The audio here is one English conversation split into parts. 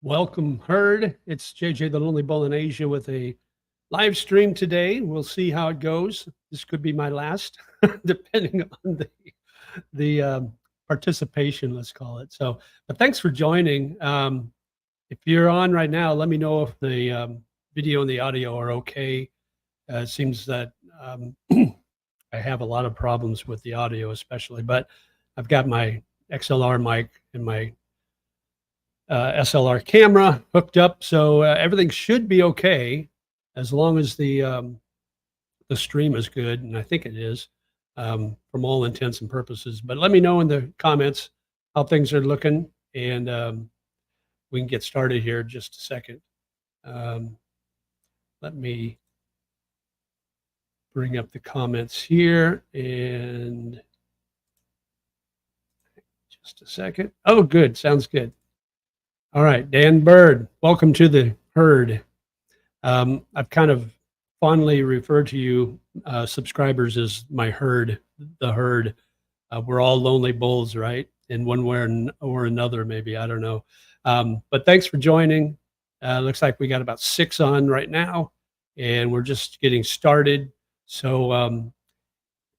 Welcome, herd. It's JJ the Lonely Bull in Asia with a live stream today. We'll see how it goes. This could be my last, depending on the participation, let's call it. So, but thanks for joining. If you're on right now, let me know if the video and the audio are okay. It seems that I have a lot of problems with the audio, especially, but I've got my XLR mic and my SLR camera hooked up, so everything should be okay as long as the stream is good, and I think it is from all intents and purposes. But let me know in the comments how things are looking, and we can get started here in just a second. Let me bring up the comments here, and just a second. Oh, good. Sounds good. All right, Dan Bird, welcome to the herd. I've kind of fondly referred to you subscribers as my herd, the herd. We're all lonely bulls, right? In one way or another, maybe, I don't know. But thanks for joining. Looks like we got about 6 on right now, and we're just getting started. So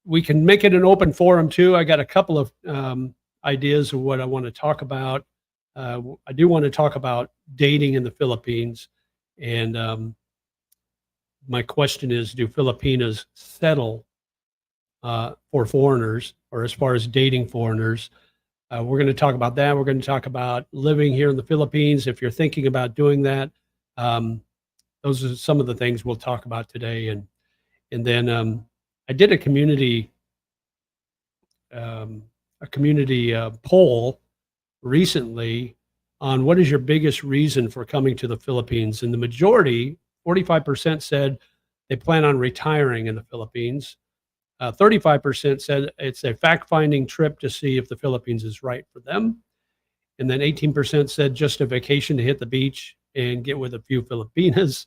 we can make it an open forum too. I got a couple of ideas of what I want to talk about. I do want to talk about dating in the Philippines, and my question is, do Filipinas settle for foreigners, or as far as dating foreigners? We're going to talk about that. We're going to talk about living here in the Philippines. If you're thinking about doing that, those are some of the things we'll talk about today. And then I did a community poll recently on what is your biggest reason for coming to the Philippines, and the majority, 45%, said they plan on retiring in the Philippines. 35% said it's a fact-finding trip to see if the Philippines is right for them, and then 18% said just a vacation to hit the beach and get with a few Filipinas,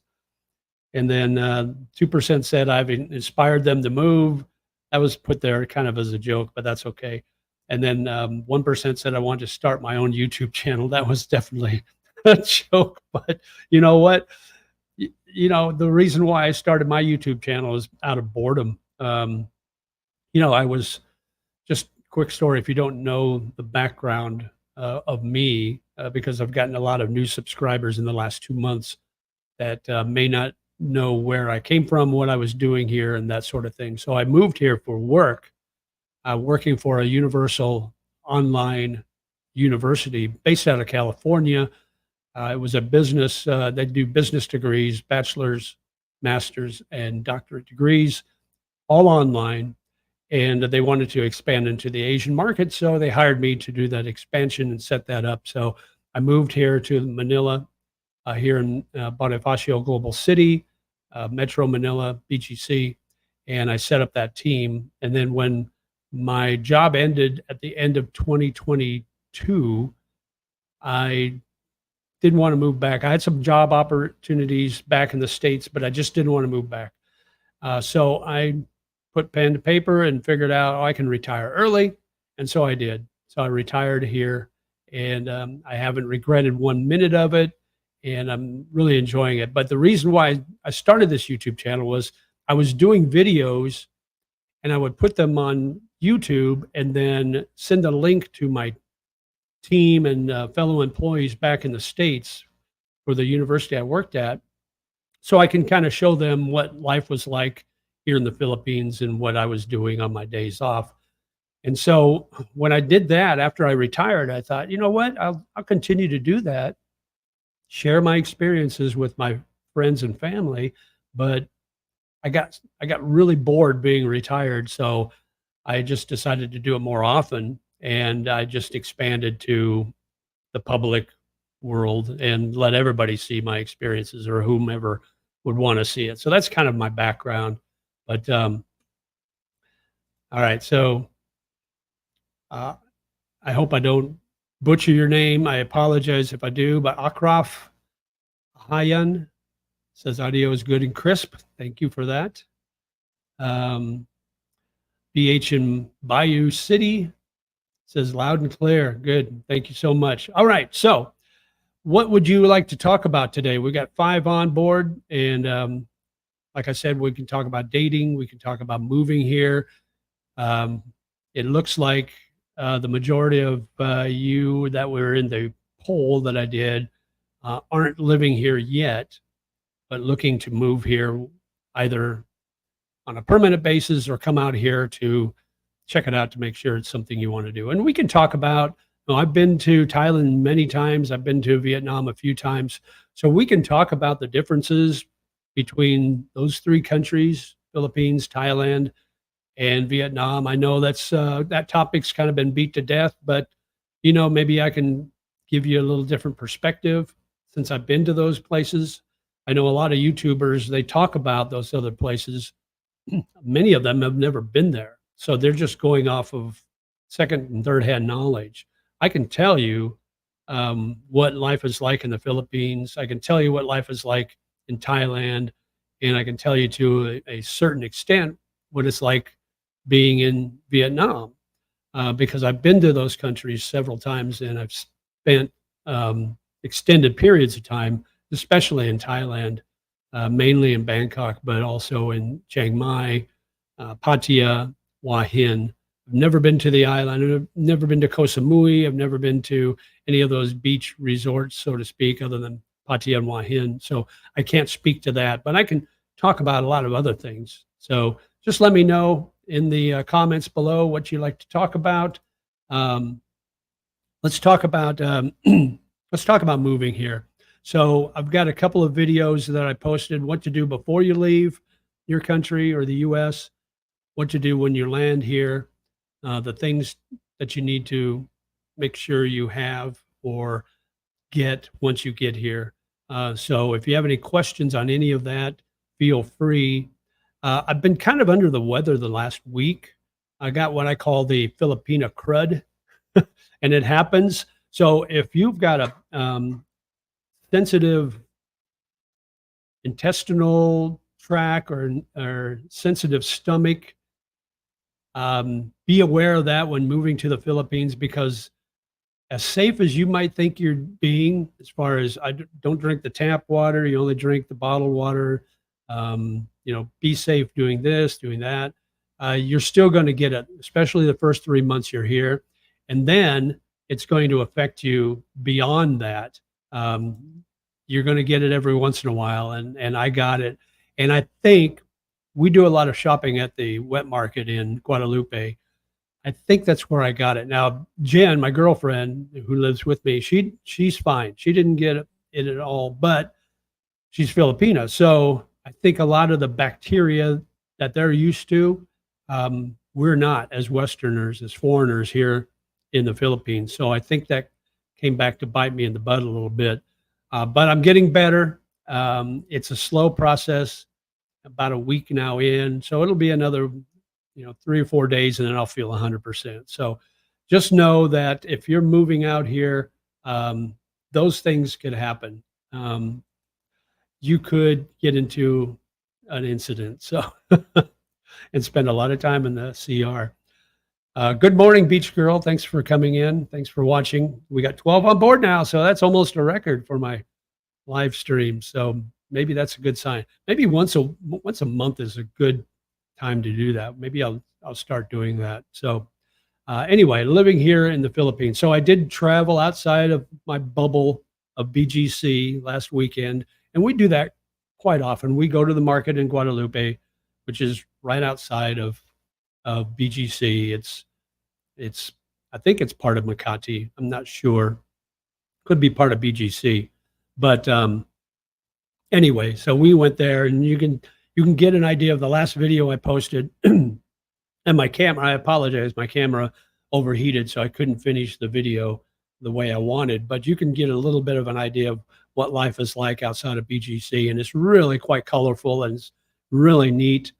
and then 2% said I've inspired them to move. That was put there kind of as a joke, but that's okay. And then 1% said I wanted to start my own YouTube channel. That was definitely a joke, but you know what? The reason why I started my YouTube channel is out of boredom. I was just quick story. If you don't know the background of me, because I've gotten a lot of new subscribers in the last 2 months that may not know where I came from, what I was doing here, and that sort of thing. So I moved here for work. Working for a universal online university based out of California. It was a business, they do business degrees, bachelor's, master's, and doctorate degrees, all online. And they wanted to expand into the Asian market, so they hired me to do that expansion and set that up. So I moved here to Manila, here in Bonifacio Global City, Metro Manila, BGC, and I set up that team. And then when my job ended at the end of 2022, I didn't want to move back. I had some job opportunities back in the States, but I just didn't want to move back. So I put pen to paper and figured out, I can retire early. And so I did. So I retired here, and I haven't regretted 1 minute of it, and I'm really enjoying it. But the reason why I started this YouTube channel was I was doing videos, and I would put them on YouTube and then send a link to my team and fellow employees back in the States for the university I worked at, so I can kind of show them what life was like here in the Philippines and what I was doing on my days off. And so when I did that, after I retired, I thought, you know what, I'll continue to do that, share my experiences with my friends and family, but I got really bored being retired, so I just decided to do it more often, and I just expanded to the public world and let everybody see my experiences, or whomever would want to see it. So that's kind of my background. But all right, so I hope I don't butcher your name. I apologize if I do, but Akraf Hayan says audio is good and crisp. Thank you for that. BH in Bayou City says loud and clear. Good. Thank you so much. All right. So what would you like to talk about today? We got 5 on board, and like I said, we can talk about dating. We can talk about moving here. Um, it looks like the majority of you that were in the poll that I did aren't living here yet, but looking to move here either on a permanent basis or come out here to check it out to make sure it's something you want to do. And we can talk about, I've been to Thailand many times. I've been to Vietnam a few times. So we can talk about the differences between those 3 countries, Philippines, Thailand, and Vietnam. I know that topic's kind of been beat to death, but maybe I can give you a little different perspective since I've been to those places. I know a lot of YouTubers, they talk about those other places. Many of them have never been there. So they're just going off of second and third hand knowledge. I can tell you what life is like in the Philippines. I can tell you what life is like in Thailand. And I can tell you to a certain extent what it's like being in Vietnam, because I've been to those countries several times and I've spent extended periods of time, especially in Thailand, mainly in Bangkok, but also in Chiang Mai, Pattaya, Hua Hin. I've never been to the island. I've never been to Koh Samui. I've never been to any of those beach resorts, so to speak, other than Pattaya and Hua Hin. So I can't speak to that, but I can talk about a lot of other things. So just let me know in the comments below what you'd like to talk about. Let's talk about let's talk about moving here. So I've got a couple of videos that I posted: what to do before you leave your country or the U.S., what to do when you land here, the things that you need to make sure you have or get once you get here. So if you have any questions on any of that, feel free. I've been kind of under the weather the last week. I got what I call the Filipina crud, and it happens. So if you've got a sensitive intestinal tract or sensitive stomach, be aware of that when moving to the Philippines, because as safe as you might think you're being, as far as don't drink the tap water, you only drink the bottled water, be safe doing this, doing that, you're still going to get it, especially the first 3 months you're here. And then it's going to affect you beyond that. You're going to get it every once in a while. And I got it. And I think we do a lot of shopping at the wet market in Guadalupe. I think that's where I got it. Now, Jen, my girlfriend who lives with me, she's fine. She didn't get it at all, but she's Filipina. So I think a lot of the bacteria that they're used to, we're not as Westerners, as foreigners here in the Philippines. So I think that came back to bite me in the butt a little bit. But I'm getting better. It's a slow process, about a week now in. So it'll be another 3 or 4 days, and then I'll feel 100%. So just know that if you're moving out here, those things could happen. You could get into an incident, so and spend a lot of time in the CR. Good morning, Beach Girl. Thanks for coming in. Thanks for watching. We got 12 on board now, so that's almost a record for my live stream. So maybe that's a good sign. Maybe once a month is a good time to do that. Maybe I'll start doing that. So anyway, living here in the Philippines. So I did travel outside of my bubble of BGC last weekend, and we do that quite often. We go to the market in Guadalupe, which is right outside of BGC. It's I think it's part of Makati. I'm not sure. Could be part of BGC, but anyway, so we went there, and you can get an idea of the last video I posted. And my camera, I apologize, my camera overheated, so I couldn't finish the video the way I wanted. But you can get a little bit of an idea of what life is like outside of BGC, and it's really quite colorful and it's really neat.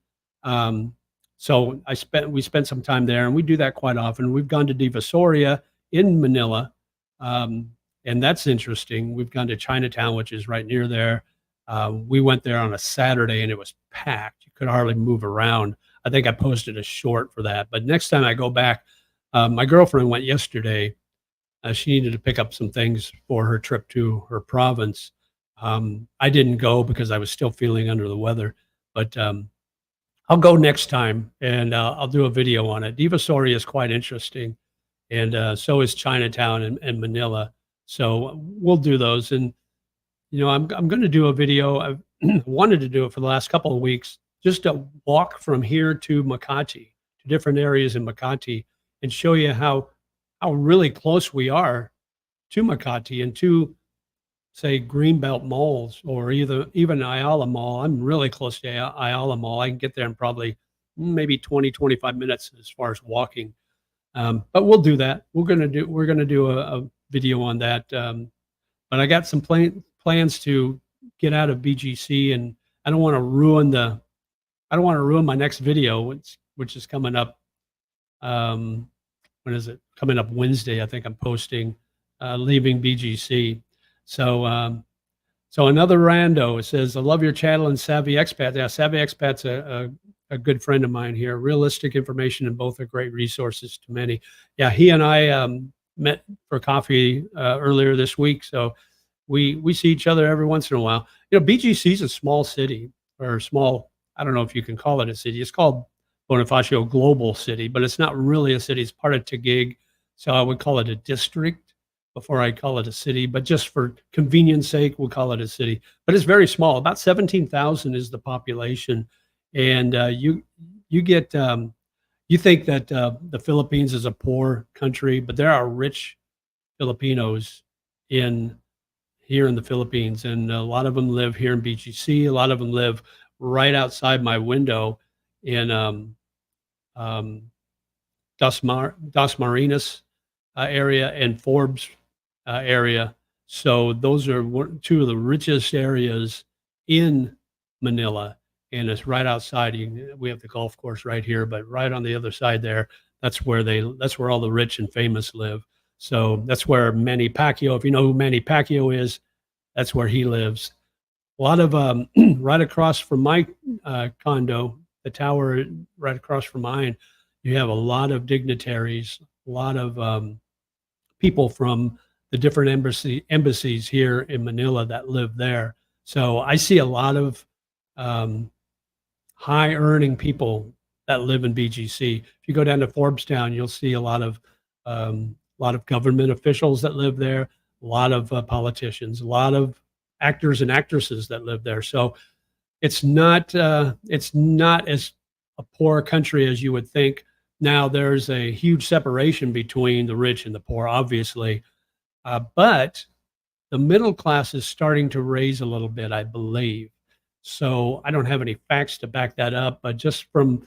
So we spent some time there, and we do that quite often. We've gone to Divisoria in Manila, and that's interesting. We've gone to Chinatown, which is right near there. We went there on a Saturday, and it was packed. You could hardly move around. I think I posted a short for that. But next time I go back, my girlfriend went yesterday, She needed to pick up some things for her trip to her province. I didn't go because I was still feeling under the weather, but I'll go next time and I'll do a video on it. Divisoria is quite interesting, and so is Chinatown and Manila. So we'll do those. And I'm going to do a video. I've wanted to do it for the last couple of weeks, just to walk from here to Makati, to different areas in Makati, and show you how really close we are to Makati and to, say, Greenbelt malls, or even Ayala Mall. I'm really close to Ayala Mall. I can get there in probably maybe 20, 25 minutes as far as walking. But we'll do that. We're gonna do a video on that. But I got some plans to get out of BGC, and I don't want to ruin my next video, which is coming up. When is it coming up? Wednesday, I think I'm posting, leaving BGC. So, so another rando, it says, I love your channel and Savvy Expat. Yeah, Savvy Expat's a good friend of mine here. Realistic information, and both are great resources to many. Yeah, he and I met for coffee earlier this week. So we see each other every once in a while. BGC is a small city, or small, I don't know if you can call it a city. It's called Bonifacio Global City, but it's not really a city. It's part of Taguig. So I would call it a district before I call it a city, but just for convenience sake, we'll call it a city. But it's very small. About 17,000 is the population. And you get, you think that the Philippines is a poor country, but there are rich Filipinos here in the Philippines. And a lot of them live here in BGC. A lot of them live right outside my window in Das Marinas area and Forbes area. So those are two of the richest areas in Manila, and it's right outside. We have the golf course right here, but right on the other side there, that's where all the rich and famous live. So that's where Manny Pacquiao, if you know who Manny Pacquiao is, that's where he lives. A lot of right across from my condo, the tower right across from mine, you have a lot of dignitaries, a lot of people from the different embassies here in Manila that live there. So I see a lot of high earning people that live in BGC. If you go down to Forbestown, you'll see a lot of government officials that live there, a lot of politicians, a lot of actors and actresses that live there. So it's not as a poor country as you would think. Now, there's a huge separation between the rich and the poor, obviously, but the middle class is starting to raise a little bit, I believe. So I don't have any facts to back that up, but just from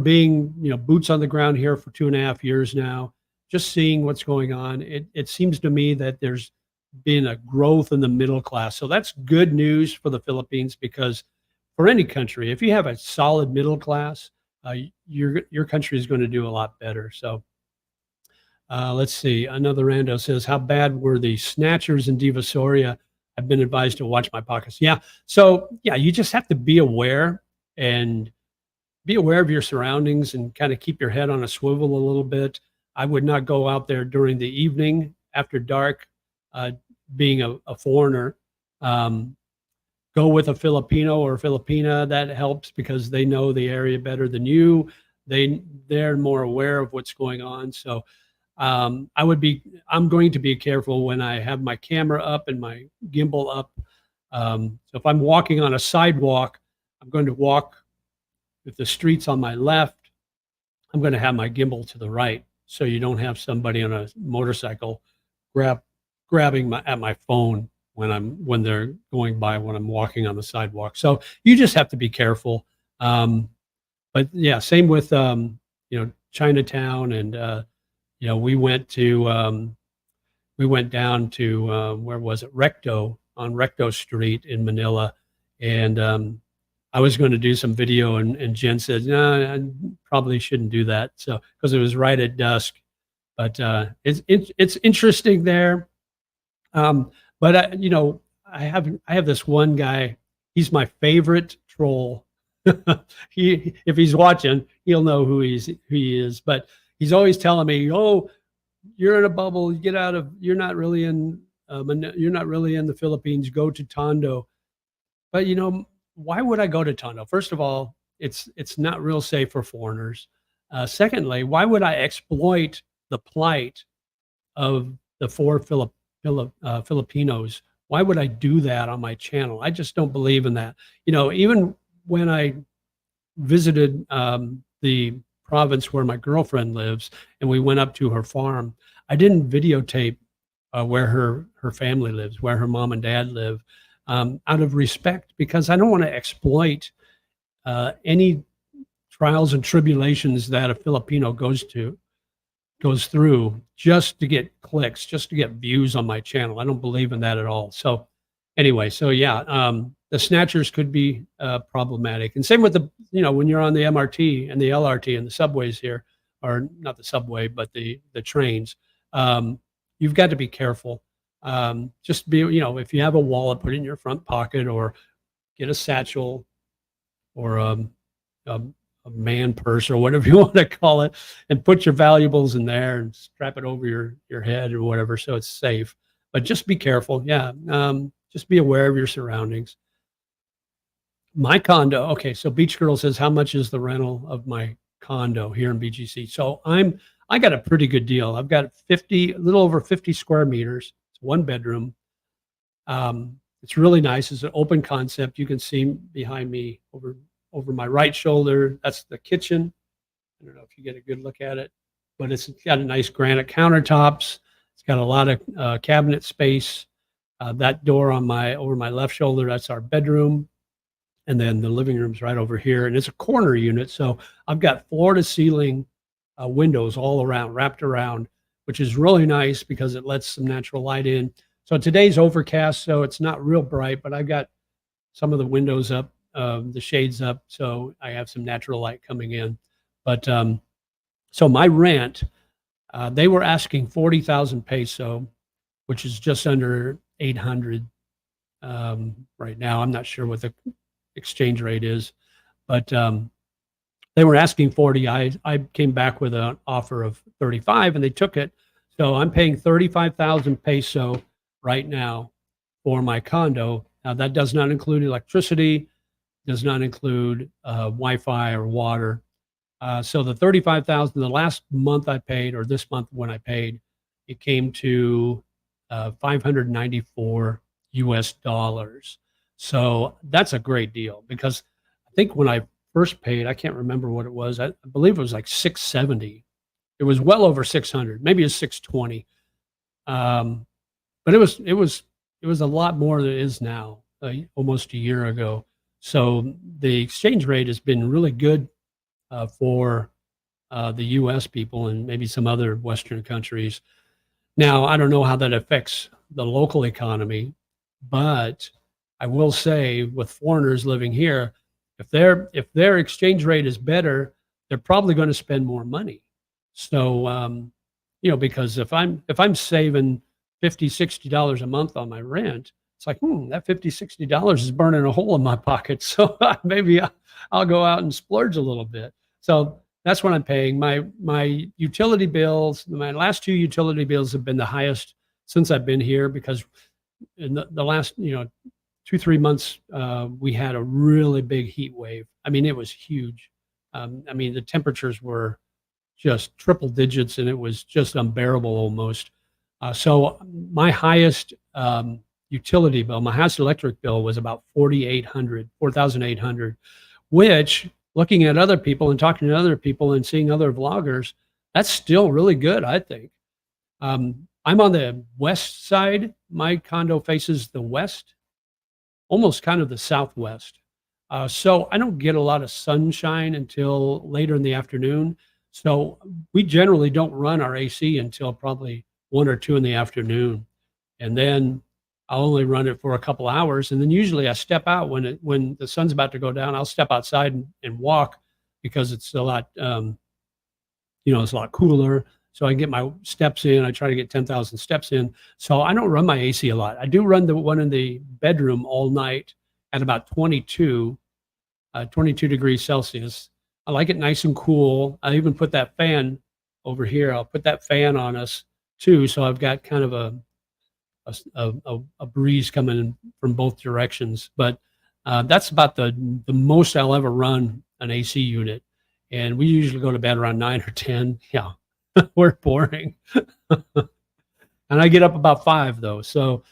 being, boots on the ground here for 2.5 years now, just seeing what's going on, it seems to me that there's been a growth in the middle class. So that's good news for the Philippines, because for any country, if you have a solid middle class, your country is going to do a lot better. So let's see. Another rando says, how bad were the snatchers in Divisoria? I've been advised to watch my pockets. Yeah. So yeah, you just have to be aware and be aware of your surroundings and kind of keep your head on a swivel a little bit. I would not go out there during the evening after dark, being a foreigner. Go with a Filipino or Filipina. That helps because they know the area better than you. They're more aware of what's going on. So I'm going to be careful when I have my camera up and my gimbal up. So if I'm walking on a sidewalk, I'm going to walk with the streets on my left. I'm going to have my gimbal to the right, so you don't have somebody on a motorcycle grabbing at my phone when they're going by when I'm walking on the sidewalk. So you just have to be careful. But yeah, same with Chinatown, and we went down to where was it? On Recto Street in Manila, and I was going to do some video, and Jen said, no, I probably shouldn't do that. So because it was right at dusk, but it's interesting there. But I have this one guy. He's my favorite troll. If he's watching, he'll know who he is. But he's always telling me, "Oh, you're in a bubble. You get out of. You're not really in. You're not really in the Philippines. Go to Tondo. But why would I go to Tondo? First of all, it's not real safe for foreigners. Secondly, why would I exploit the plight of the four Filipinos? Why would I do that on my channel? I just don't believe in that. Even when I visited the province where my girlfriend lives, and we went up to her farm, I didn't videotape where her family lives, where her mom and dad live, out of respect, because I don't want to exploit any trials and tribulations that a Filipino goes through just to get clicks, just to get views on my channel. I don't believe in that at all. So anyway, so yeah, the snatchers could be problematic. And same with when you're on the MRT and the LRT and the subways here, or not the subway, but the trains, you've got to be careful. Just be, if you have a wallet, put it in your front pocket, or get a satchel, or a man purse, or whatever you want to call it, and put your valuables in there and strap it over your head or whatever, so it's safe. But just be careful. Yeah. Just be aware of your surroundings. My condo. Okay. So Beach Girl says, how much is the rental of my condo here in BGC? So I got a pretty good deal. I've got a little over 50 square meters. It's one bedroom. It's really nice. It's an open concept. You can see behind me over my right shoulder. That's the kitchen. I don't know if you get a good look at it, but it's got a nice granite countertops. It's got a lot of cabinet space. That door over my left shoulder, that's our bedroom. And then the living room's right over here. And it's a corner unit. So I've got floor to ceiling windows all around, wrapped around, which is really nice because it lets some natural light in. So today's overcast, so it's not real bright, but I've got some of the windows up, the shades up, so I have some natural light coming in. But so my rent, they were asking 40,000 peso, which is just under 800 right now. I'm not sure what the exchange rate is, but they were asking 40. I came back with an offer of 35, and they took it. So I'm paying 35,000 peso right now for my condo. Now that does not include electricity, does not include Wi-Fi or water. So the 35,000, the last month I paid, or this month when I paid, it came to 594 US dollars. So that's a great deal, because I think when I first paid, I can't remember what it was. I believe it was like 670. It was well over 600, maybe it's 620. But it was a lot more than it is now, almost a year ago. So the exchange rate has been really good for the U.S. people and maybe some other Western countries. Now, I don't know how that affects the local economy, but I will say with foreigners living here, if their exchange rate is better, they're probably going to spend more money. So, because if I'm saving $50, $60 a month on my rent, it's like, that $50, $60 is burning a hole in my pocket. So maybe I'll go out and splurge a little bit. So that's what I'm paying. My utility bills, my last two utility bills have been the highest since I've been here, because in the last, 2-3 months, we had a really big heat wave. I mean, it was huge. The temperatures were just triple digits, and it was just unbearable almost. So my highest utility bill, my highest electric bill was about 4,800, which, looking at other people and talking to other people and seeing other vloggers, that's still really good, I think. I'm on the west side. My condo faces the west, almost kind of the southwest. So I don't get a lot of sunshine until later in the afternoon. So we generally don't run our AC until probably 1 or 2 in the afternoon. And then I'll only run it for a couple hours. And then usually I step out when the sun's about to go down. I'll step outside and walk, because it's a lot, it's a lot cooler. So I get my steps in. I try to get 10,000 steps in. So I don't run my AC a lot. I do run the one in the bedroom all night at about 22 degrees Celsius. I like it nice and cool. I even put that fan over here. I'll put that fan on us too, so I've got kind of a breeze coming from both directions. But that's about the most I'll ever run an AC unit, and we usually go to bed around 9 or 10. Yeah, we're boring, and I get up about 5 though, so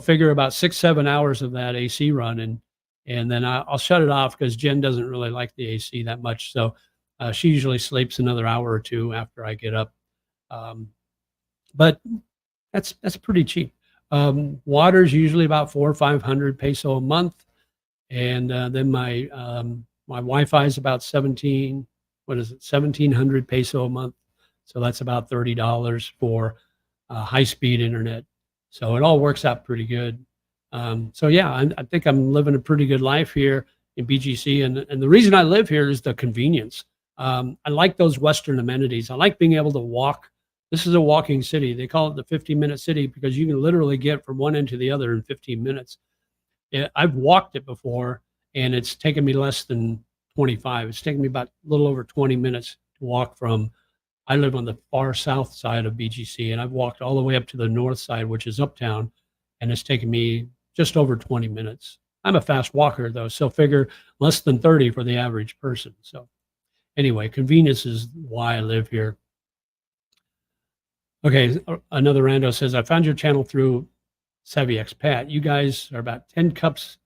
figure about 6 7 hours of that AC run, and then I'll shut it off because Jen doesn't really like the AC that much, so she usually sleeps another hour or two after I get up. Um, but that's pretty cheap. Water's usually about 400 or 500 peso a month, and then my Wi-Fi is about 17. What is it? 1,700 peso a month. So that's about $30 for high-speed internet. So it all works out pretty good. So yeah, I think I'm living a pretty good life here in BGC, and the reason I live here is the convenience. I like those Western amenities. I like being able to walk. This is a walking city. They call it the 15-minute city because you can literally get from one end to the other in 15 minutes. Yeah, I've walked it before, and it's taken me less than 25. It's taken me about a little over 20 minutes to walk from. I live on the far south side of BGC, and I've walked all the way up to the north side, which is uptown, and it's taken me just over 20 minutes. I'm a fast walker, though, so figure less than 30 for the average person. So anyway, convenience is why I live here. Okay, another rando says, I found your channel through Savvy Expat. You guys are about 10 cups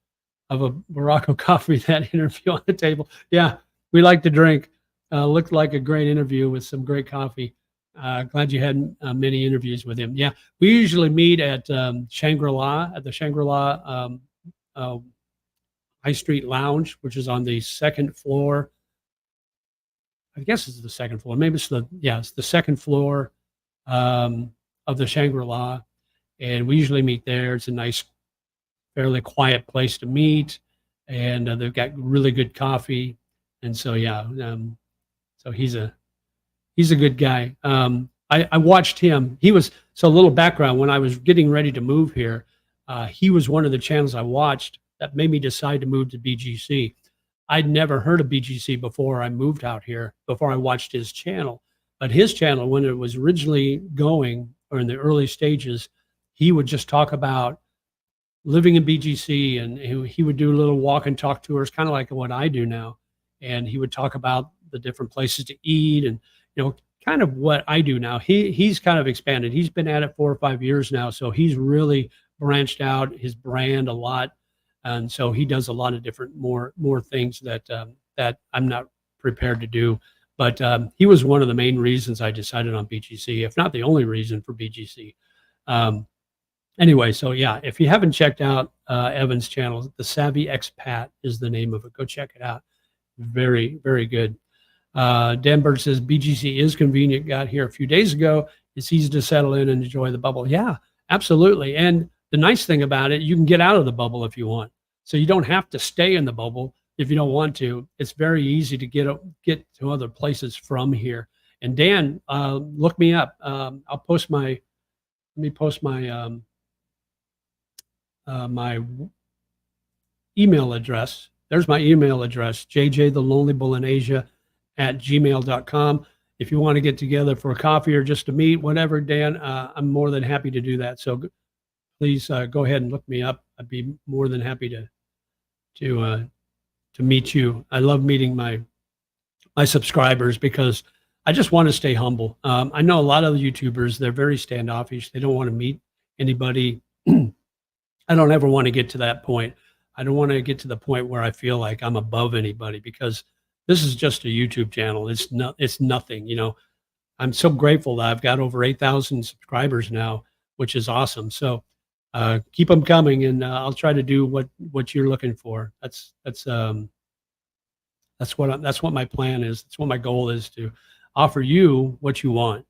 of a Morocco coffee, that interview on the table. Yeah, we like to drink. Looked like a great interview with some great coffee. Glad you had many interviews with him. Yeah, we usually meet at Shangri-La, at the Shangri-La High Street Lounge, which is on the second floor. I guess it's the second floor. Maybe it's it's the second floor of the Shangri-La. And we usually meet there. It's a nice, fairly quiet place to meet. And they've got really good coffee. And so, yeah, so he's a good guy. I watched him. So a little background, when I was getting ready to move here, he was one of the channels I watched that made me decide to move to BGC. I'd never heard of BGC before I moved out here, before I watched his channel. But his channel, when it was originally going, or in the early stages, he would just talk about living in BGC, and he would do little walk and talk tours, kind of like what I do now. And he would talk about the different places to eat, and kind of what I do now. He's kind of expanded. He's been at it 4 or 5 years now, so he's really branched out his brand a lot, and so he does a lot of different more things that that I'm not prepared to do. But he was one of the main reasons I decided on BGC, if not the only reason for BGC. Anyway, so yeah, if you haven't checked out Evan's channel, the Savvy Expat is the name of it. Go check it out. Very, very good. Dan Bird says BGC is convenient. Got here a few days ago. It's easy to settle in and enjoy the bubble. Yeah, absolutely. And the nice thing about it, you can get out of the bubble if you want. So you don't have to stay in the bubble if you don't want to. It's very easy to get to other places from here. And Dan, look me up. I'll post my. Let me post my my email address. There's my email address, jjthelonelybullinasia@gmail.com. If you want to get together for a coffee or just to meet, whatever, Dan, I'm more than happy to do that. So please go ahead and look me up. I'd be more than happy to meet you. I love meeting my subscribers because I just want to stay humble. I know a lot of the YouTubers, they're very standoffish. They don't want to meet anybody. I don't ever want to get to that point. I don't want to get to the point where I feel like I'm above anybody, because this is just a YouTube channel. It's nothing, I'm so grateful that I've got over 8,000 subscribers now, which is awesome. So keep them coming, and I'll try to do what you're looking for. That's what my plan is. That's what my goal is, to offer you what you want.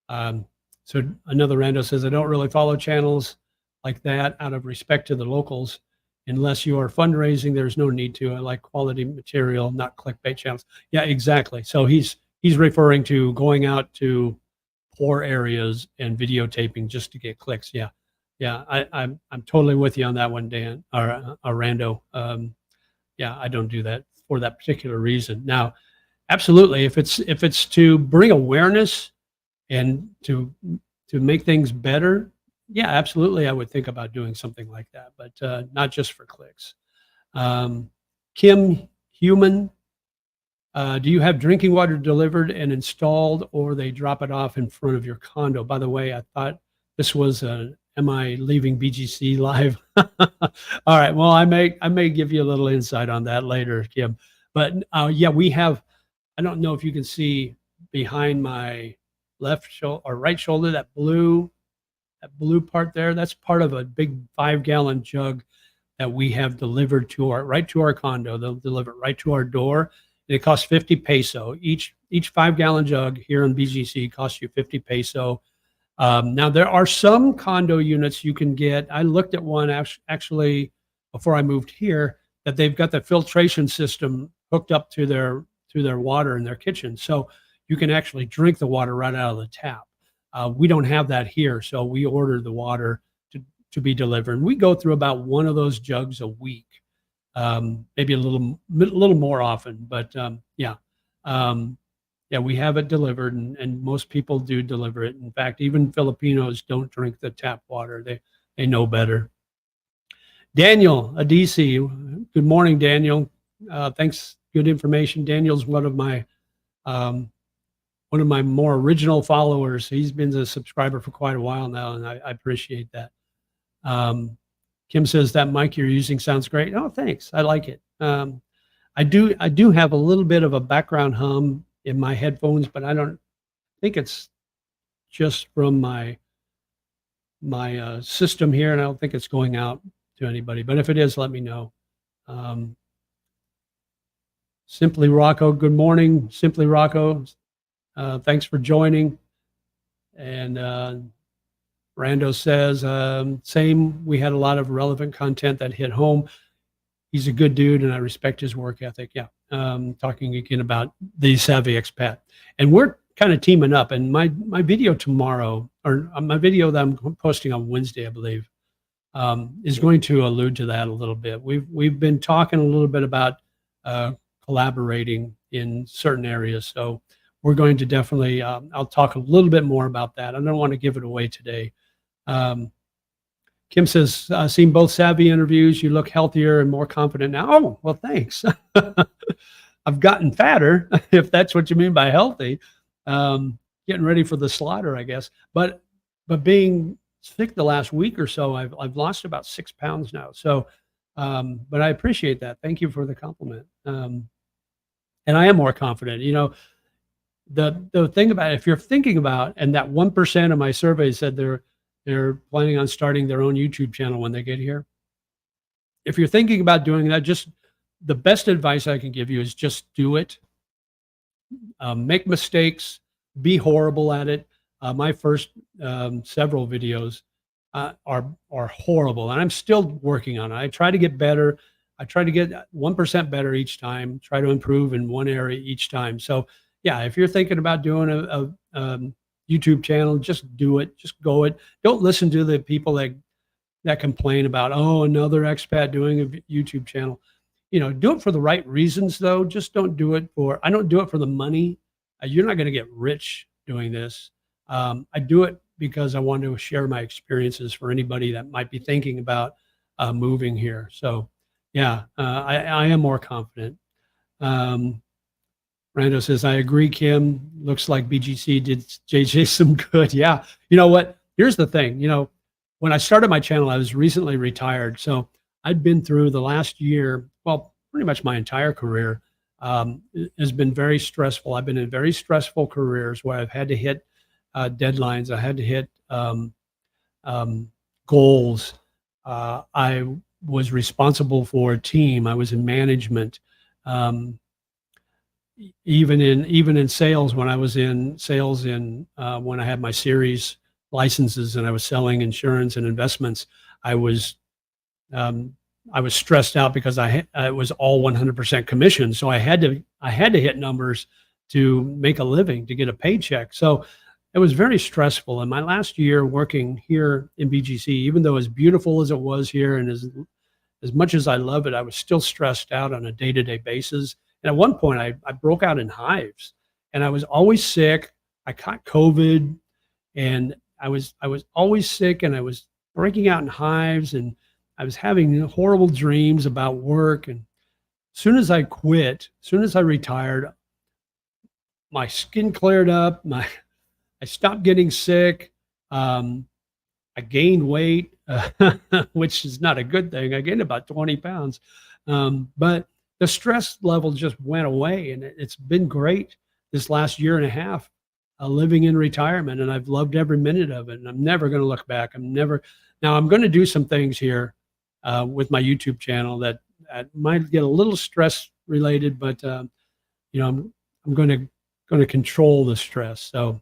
So another rando says, I don't really follow channels like that out of respect to the locals. Unless you are fundraising, there's no need to. I like quality material, not clickbait channels. Yeah, exactly. So he's referring to going out to poor areas and videotaping just to get clicks. Yeah, I'm totally with you on that one, Dan, or Rando. Yeah, I don't do that for that particular reason. Now, absolutely, if it's to bring awareness and to to make things better, yeah, absolutely, I would think about doing something like that, but not just for clicks. Kim Human, do you have drinking water delivered and installed, or they drop it off in front of your condo? By the way, I thought this was a am I leaving BGC live? All right. Well, I may give you a little insight on that later, Kim. But yeah, we have. I don't know if you can see behind my left shoulder or right shoulder that blue part there. That's part of a big 5-gallon jug that we have delivered to our right to our condo. They'll deliver it right to our door. And it costs 50 peso. Each 5-gallon jug here in BGC costs you 50 peso. Now there are some condo units you can get. I looked at one actually before I moved here that they've got the filtration system hooked up to their water in their kitchen, so you can actually drink the water right out of the tap. We don't have that here, so we order the water to be delivered. And we go through about one of those jugs a week, maybe a little more often, but yeah. Yeah, we have it delivered, and most people do deliver it. In fact, even Filipinos don't drink the tap water. They know better. Daniel Adisi, good morning, Daniel. Thanks, good information. Daniel's one of my more original followers. He's been a subscriber for quite a while now, and I appreciate that. Kim says that mic you're using sounds great. Oh, thanks. I like it. I do have a little bit of a background hum in my headphones, but I don't think it's just from my system here, and I don't think it's going out to anybody. But if it is, let me know. Simply Rocco, good morning, Simply Rocco. Thanks for joining. And Rando says, same. We had a lot of relevant content that hit home. He's a good dude, and I respect his work ethic. Yeah. Talking again about the Savvy Expat, and we're kind of teaming up. And my video tomorrow, or my video that I'm posting on Wednesday, I believe, is going to allude to that a little bit. We've been talking a little bit about collaborating in certain areas, so we're going to definitely. I'll talk a little bit more about that. I don't want to give it away today. Kim says, seen both Savvy interviews. You look healthier and more confident now. Oh, well, thanks. I've gotten fatter, if that's what you mean by healthy. Getting ready for the slaughter, I guess. But being sick the last week or so, I've lost about 6 pounds now. So, but I appreciate that. Thank you for the compliment. And I am more confident. You know, the thing about it, if you're thinking about, and that 1% of my survey said they're planning on starting their own YouTube channel when they get here. If you're thinking about doing that, just the best advice I can give you is just do it. Make mistakes, be horrible at it. My first several videos are horrible, and I'm still working on it. I try to get better. I try to get 1% better each time, try to improve in one area each time. So yeah, if you're thinking about doing a YouTube channel, just do it. Just go it. Don't listen to the people that complain about, oh, another expat doing a YouTube channel. You know, do it for the right reasons, though. Just don't do it for. I don't do it for the money. You're not going to get rich doing this. I do it because I want to share my experiences for anybody that might be thinking about moving here. So, yeah, I am more confident. Rando says, I agree, Kim. Looks like BGC did JJ some good. Yeah. You know what? Here's the thing. You know, when I started my channel, I was recently retired. So I'd been through the last year, well, pretty much my entire career has been very stressful. I've been in very stressful careers where I've had to hit deadlines. I had to hit goals. I was responsible for a team. I was in management. Even in sales, when I was in sales when I had my series licenses and I was selling insurance and investments, I was stressed out because I was all 100% commission. So I had to hit numbers to make a living, to get a paycheck. So it was very stressful. And my last year working here in BGC, even though as beautiful as it was here and as much as I love it, I was still stressed out on a day-to-day basis. And at one point, I broke out in hives, and I was always sick. I caught COVID, and I was always sick, and I was breaking out in hives, and I was having horrible dreams about work. And as soon as I quit, as soon as I retired, my skin cleared up. I stopped getting sick. Um, I gained weight, which is not a good thing. I gained about 20 pounds. But the stress level just went away, and it's been great this last year and a half living in retirement, and I've loved every minute of it. And I'm never going to look back. Now I'm going to do some things here with my YouTube channel that might get a little stress related, but I'm going to control the stress. So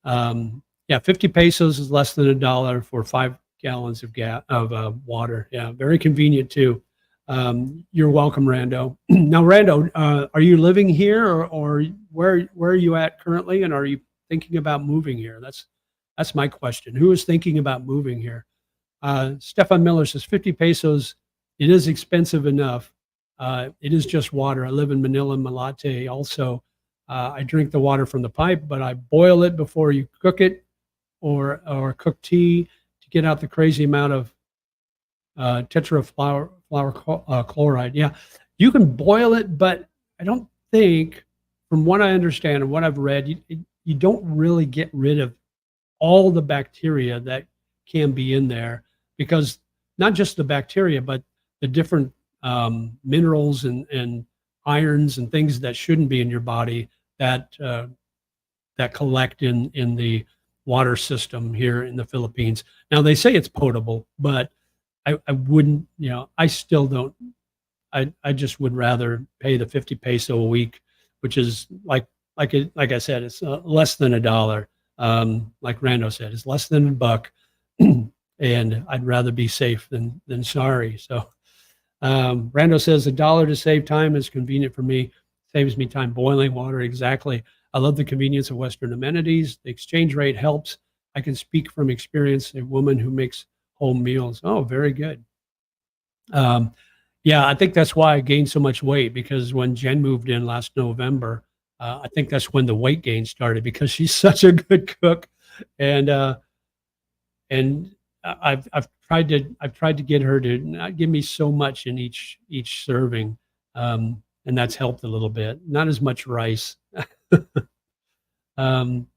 yeah, 50 pesos is less than $1 for 5 gallons of water. Yeah, very convenient too. You're welcome, Rando. Now, Rando, are you living here, or where are you at currently, and are you thinking about moving here? That's my question. Who is thinking about moving here? Stefan Miller says 50 pesos. It is expensive enough. It is just water. I live in Manila, Malate. Also, I drink the water from the pipe, but I boil it before you cook it, or cook tea to get out the crazy amount of tetrafluoro chloride. Yeah, you can boil it, but I don't think, from what I understand and what I've read, you don't really get rid of all the bacteria that can be in there, because not just the bacteria, but the different minerals and irons and things that shouldn't be in your body that collect in the water system here in the Philippines. Now they say it's potable, but I wouldn't, I still don't. I just would rather pay the 50 peso a week, which is like I said, it's less than $1. Like Rando said, it's less than $1, and I'd rather be safe than sorry. So Rando says $1 to save time is convenient for me. Saves me time boiling water. Exactly. I love the convenience of Western amenities. The exchange rate helps. I can speak from experience. A woman who makes home meals. Oh, very good. Yeah, I think that's why I gained so much weight, because when Jen moved in last November, I think that's when the weight gain started, because she's such a good cook, and I've tried to get her to not give me so much in each serving, and that's helped a little bit. Not as much rice. um,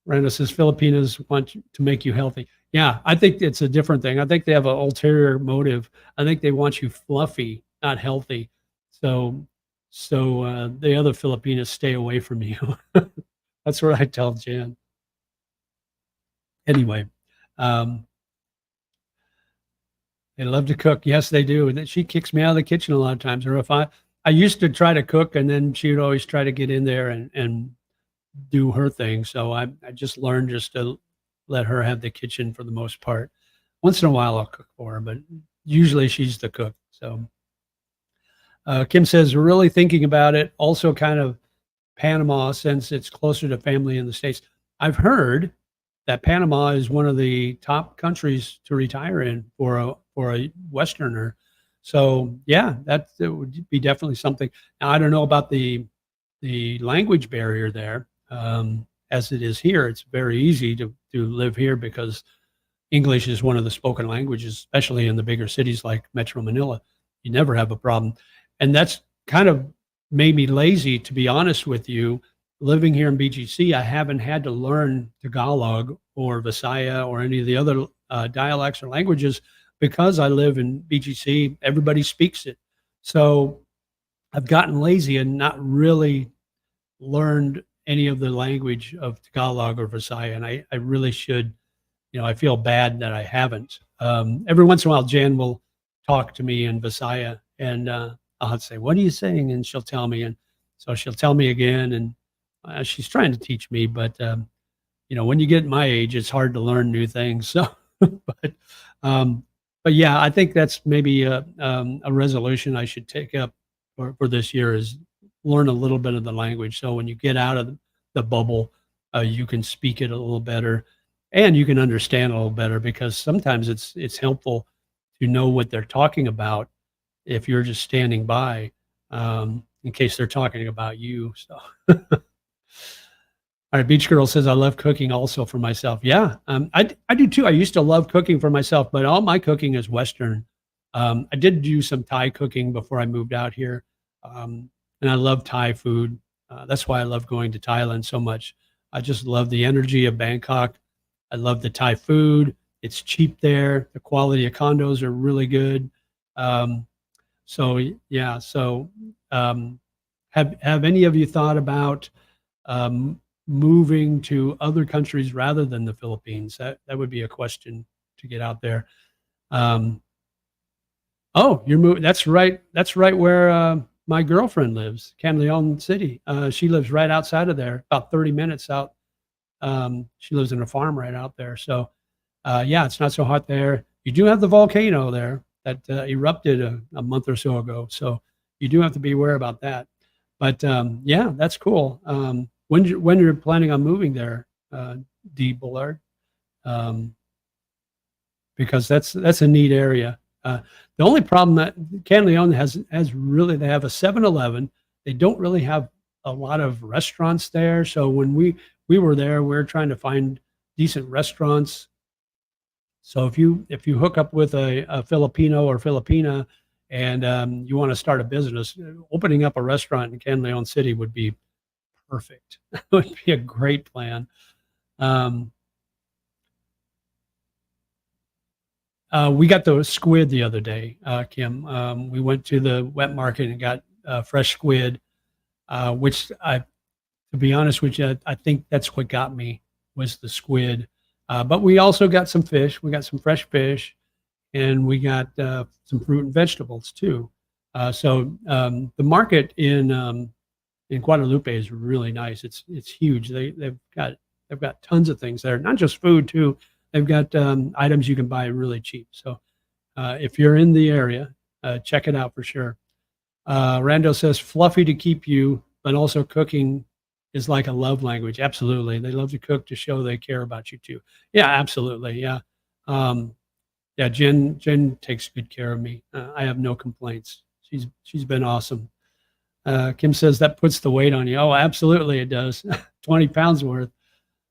Rando says Filipinas want to make you healthy. Yeah, I think it's a different thing. I think they have an ulterior motive. I think they want you fluffy, not healthy. So the other Filipinas stay away from you. That's what I tell Jan. Anyway, um, they love to cook. Yes, they do. And she kicks me out of the kitchen a lot of times. Or if I used to try to cook, and then she would always try to get in there and do her thing. So I just learned just to let her have the kitchen for the most part. Once in a while I'll cook for her, but usually she's the cook. So Kim says, we're really thinking about it. Also kind of Panama, since it's closer to family in the States. I've heard that Panama is one of the top countries to retire in for a Westerner. So yeah, that would be definitely something. Now, I don't know about the language barrier there. As it is here, it's very easy to live here, because English is one of the spoken languages, especially in the bigger cities like Metro Manila. You never have a problem. And that's kind of made me lazy, to be honest with you. Living here in BGC, I haven't had to learn Tagalog or Visaya or any of the other dialects or languages, because I live in BGC. Everybody speaks it. So I've gotten lazy and not really learned any of the language of Tagalog or Visaya, and I really should. I feel bad that I haven't. Every once in a while, Jan will talk to me in Visaya, and I'll say, "What are you saying?" And she'll tell me, and so she'll tell me again, and she's trying to teach me. But when you get my age, it's hard to learn new things. So, but but yeah, I think that's maybe a resolution I should take up for this year, is learn a little bit of the language. So when you get out of the bubble, you can speak it a little better, and you can understand a little better, because sometimes it's helpful to know what they're talking about if you're just standing by, in case they're talking about you. So All right, Beach Girl says, I love cooking also for myself. Yeah, I do too. I used to love cooking for myself, but all my cooking is Western. I did do some Thai cooking before I moved out here, and I love Thai food. That's why I love going to Thailand so much. I just love the energy of Bangkok. I love the Thai food. It's cheap there. The quality of condos are really good. Um, so yeah, so um, have any of you thought about um, moving to other countries rather than the Philippines? That would be a question to get out there. Um, oh, you're moving. That's right. That's right where my girlfriend lives, Canleon City. She lives right outside of there, about 30 minutes out. She lives in a farm right out there. So yeah, it's not so hot there. You do have the volcano there that erupted a month or so ago. So you do have to be aware about that. But yeah, that's cool. When you're planning on moving there, D. Bullard, um, because that's a neat area. The only problem that Canleon has really, they have a 7-Eleven. They don't really have a lot of restaurants there. So when we were there, we were trying to find decent restaurants. So if you hook up with a Filipino or Filipina and you want to start a business, opening up a restaurant in Canleon City would be perfect. It would be a great plan. Um, we got the squid the other day, Kim. We went to the wet market and got fresh squid, which to be honest with you, I think that's what got me was the squid. But we also got some fish. We got some fresh fish, and we got some fruit and vegetables too. The market in Guadalupe is really nice. It's huge. They've got tons of things there, not just food too. They've got items you can buy really cheap. So if you're in the area, check it out for sure. Rando says fluffy to keep you, but also cooking is like a love language. Absolutely, they love to cook to show they care about you too. Yeah, absolutely. Yeah, yeah. Jen takes good care of me. I have no complaints. She's been awesome. Kim says that puts the weight on you. Oh, absolutely, it does. 20 pounds worth.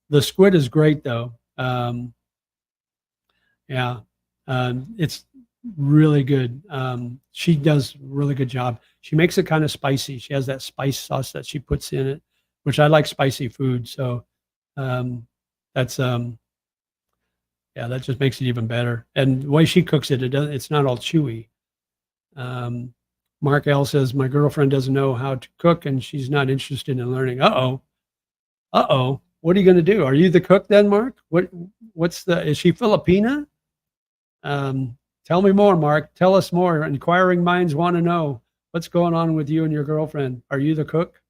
The squid is great though. Yeah, it's really good. She does a really good job. She makes it kind of spicy. She has that spice sauce that she puts in it, which I like spicy food. So um, that's yeah, that just makes it even better. And the way she cooks it, it's not all chewy. Um, Mark L says my girlfriend doesn't know how to cook and she's not interested in learning. Uh-oh. What are you going to do? Are you the cook then, Mark? Is she Filipina? Tell me more, Mark. Tell us more. Inquiring minds want to know what's going on with you and your girlfriend. Are you the cook?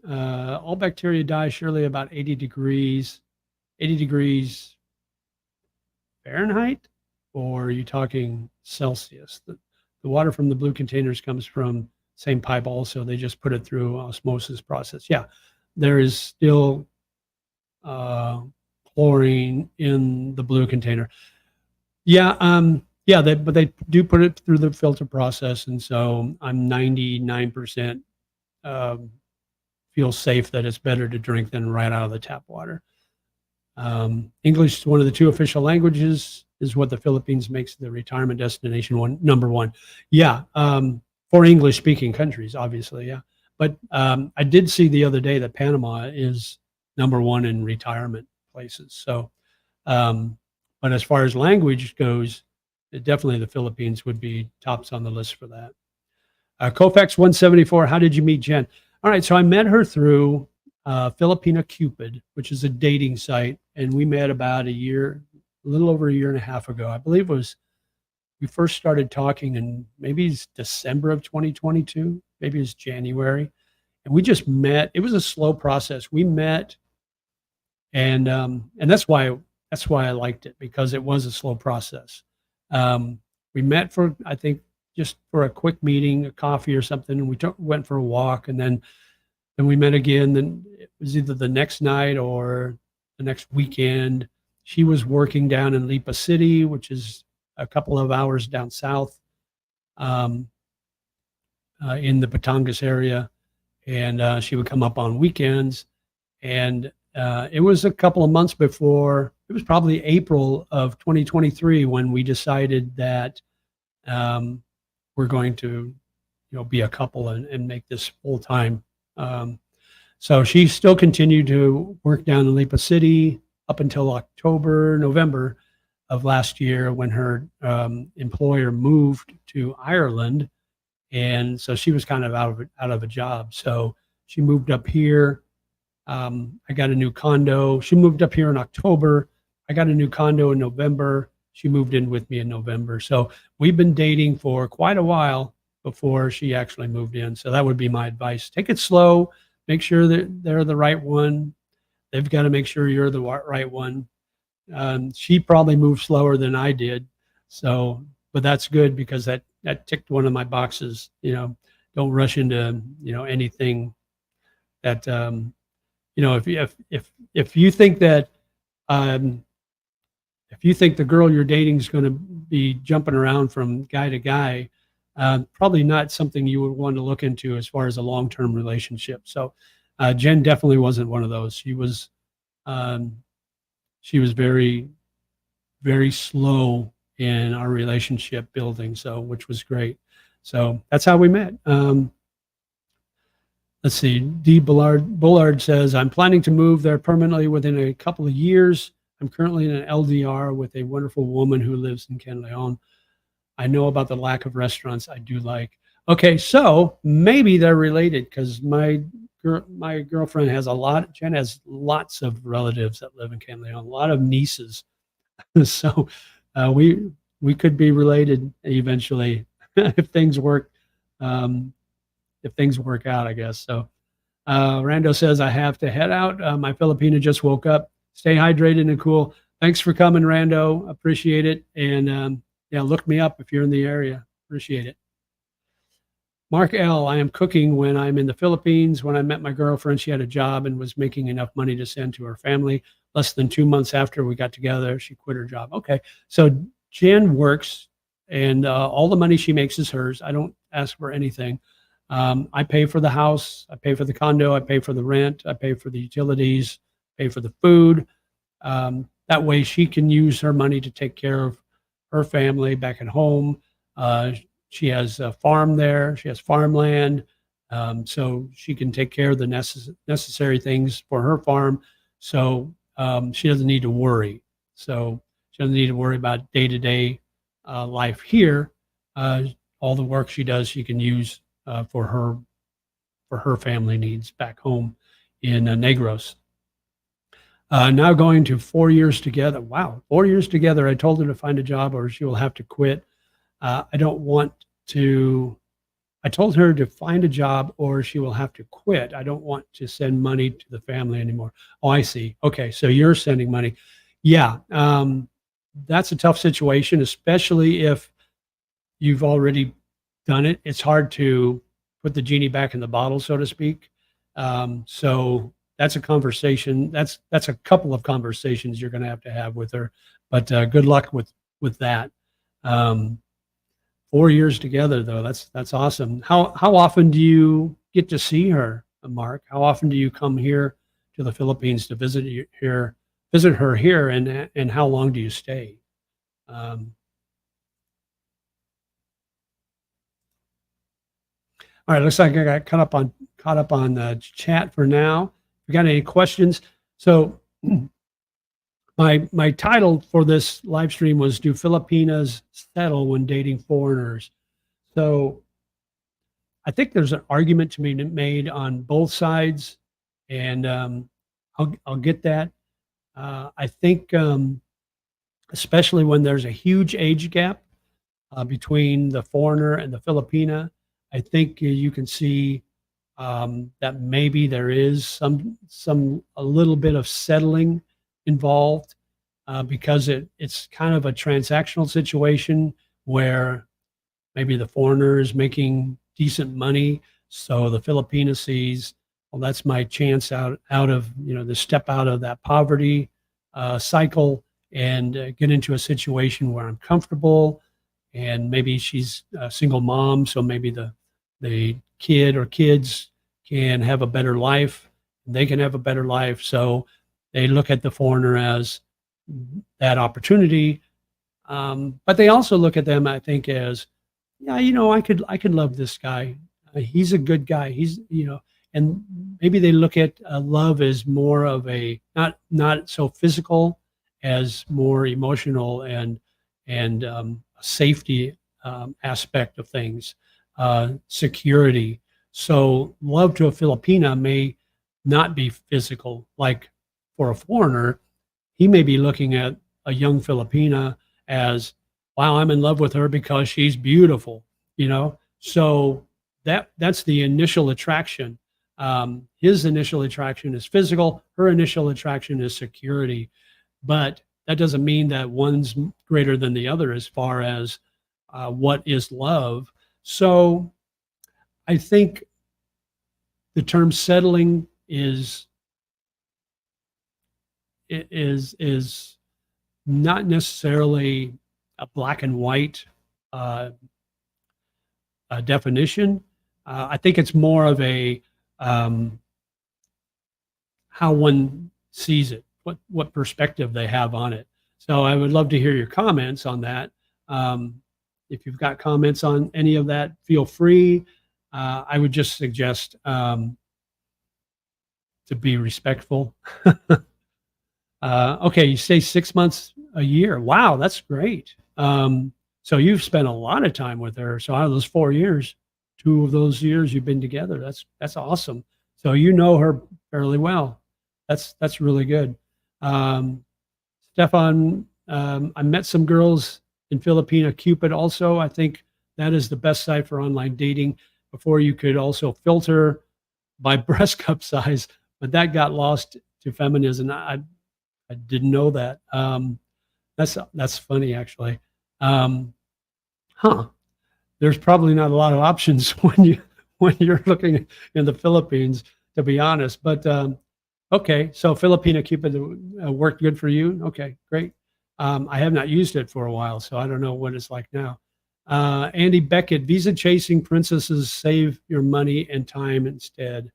All bacteria die surely about 80 degrees Fahrenheit, or are you talking Celsius? The water from the blue containers comes from same pipe also. They just put it through osmosis process. Yeah, there is still chlorine in the blue container. Yeah, yeah, but they do put it through the filter process, and so I'm 99% feel safe that it's better to drink than right out of the tap water. English is one of the two official languages, is what the Philippines makes the retirement destination number one. Yeah, for English speaking countries, obviously, yeah. But I did see the other day that Panama is number one in retirement places. So, but as far as language goes, definitely the Philippines would be tops on the list for that. Kofax 174, how did you meet Jen? All right, so I met her through Filipina Cupid, which is a dating site, and we met about a little over a year and a half ago. I believe we first started talking in maybe it's December of 2022, maybe it's January, and we just met. It was a slow process. We met, and that's why I liked it, because it was a slow process. We met for, I think, just for a quick meeting, a coffee or something, and we went for a walk, and then we met again. Then it was either the next night or the next weekend. She was working down in Lipa City, which is a couple of hours down south, in the Batangas area, and she would come up on weekends. And it was a couple of months before, it was probably April of 2023 when we decided that um, we're going to, be a couple and make this full time. Um, so she still continued to work down in Lipa City up until October, November of last year when her employer moved to Ireland, and so she was kind of out of a job. So she moved up here. I got a new condo. She moved up here in October. I got a new condo in November. She moved in with me in November. So we've been dating for quite a while before she actually moved in. So that would be my advice. Take it slow. Make sure that they're the right one. They've got to make sure you're the right one. She probably moved slower than I did. So, but that's good because that ticked one of my boxes. Don't rush into, anything that, if you think that um, if you think the girl you're dating is going to be jumping around from guy to guy, probably not something you would want to look into as far as a long-term relationship. So Jen definitely wasn't one of those. Um, she was very, very slow in our relationship building, so which was great. So that's how we met. Let's see. D. Bullard says, I'm planning to move there permanently within a couple of years. I'm currently in an LDR with a wonderful woman who lives in Ken Leon. I know about the lack of restaurants I do like. Okay, so maybe they're related because my girlfriend has Jen has lots of relatives that live in Ken Leon, a lot of nieces. So we could be related eventually if things work. If things work out, I guess. So Rando says, I have to head out. My Filipina just woke up. Stay hydrated and cool. Thanks for coming, Rando. Appreciate it. And yeah, look me up if you're in the area. Appreciate it. Mark L., I am cooking when I'm in the Philippines. When I met my girlfriend, she had a job and was making enough money to send to her family. Less than 2 months after we got together, she quit her job. Okay. So Jen works and all the money she makes is hers. I don't ask for anything. I pay for the house. I pay for the condo. I pay for the rent. I pay for the utilities, pay for the food. That way she can use her money to take care of her family back at home. She has a farm there. She has farmland. So she can take care of the necessary things for her farm. So she doesn't need to worry. So she doesn't need to worry about day-to-day life here. All the work she does, she can use for her family needs back home in Negros. Now going to 4 years together. Wow, 4 years together. I told her to find a job or she will have to quit. I don't want to. I told her to find a job or she will have to quit. I don't want to send money to the family anymore. Oh, I see. Okay, so you're sending money. Yeah, that's a tough situation, especially if you've already done it. It's hard to put the genie back in the bottle, so to speak. So that's a conversation. That's a couple of conversations you're going to have with her. But good luck with that. 4 years together, though. That's awesome. How often do you get to see her, Mark? How often do you come here to the Philippines to visit her here, and how long do you stay? All right, looks like I got caught up on the chat for now. If you got any questions? So my title for this live stream was "Do Filipinas Settle When Dating Foreigners?" So I think there's an argument to be made on both sides, and I'll get that. I think especially when there's a huge age gap between the foreigner and the Filipina, I think you can see that maybe there is a little bit of settling involved because it's kind of a transactional situation where maybe the foreigner is making decent money, so the Filipina sees, well, that's my chance out of to step out of that poverty cycle and get into a situation where I'm comfortable. And maybe she's a single mom, so maybe the kid or kids can have a better life, they can have a better life. So they look at the foreigner as that opportunity. But they also look at them, I think, as, yeah, I could love this guy. He's a good guy. And maybe they look at love as more of a not so physical, as more emotional and safety aspect of things, security. So love to a Filipina may not be physical. Like for a foreigner, he may be looking at a young Filipina as, wow, I'm in love with her because she's beautiful, you know? So that's the initial attraction. His initial attraction is physical, her initial attraction is security. But that doesn't mean that one's greater than the other as far as what is love. So I think the term settling is not necessarily a black and white uh, definition. I think it's more of a how one sees it, what perspective they have on it. So I would love to hear your comments on that. If you've got comments on any of that, feel free. I would just suggest to be respectful. Okay, you say 6 months a year. Wow, that's great. So you've spent a lot of time with her. So out of those 4 years, 2 of those years you've been together. That's awesome. So you know her fairly well. That's really good. Um, Stefan, I met some girls in Filipina, Cupid also. I think that is the best site for online dating. Before you could also filter by breast cup size, but that got lost to feminism. I didn't know that. That's funny actually. Um, huh. There's probably not a lot of options when you're looking in the Philippines, to be honest. But okay, so Filipina Cupid worked good for you. Okay, great. I have not used it for a while, so I don't know what it's like now. Andy Beckett, visa chasing princesses save your money and time instead.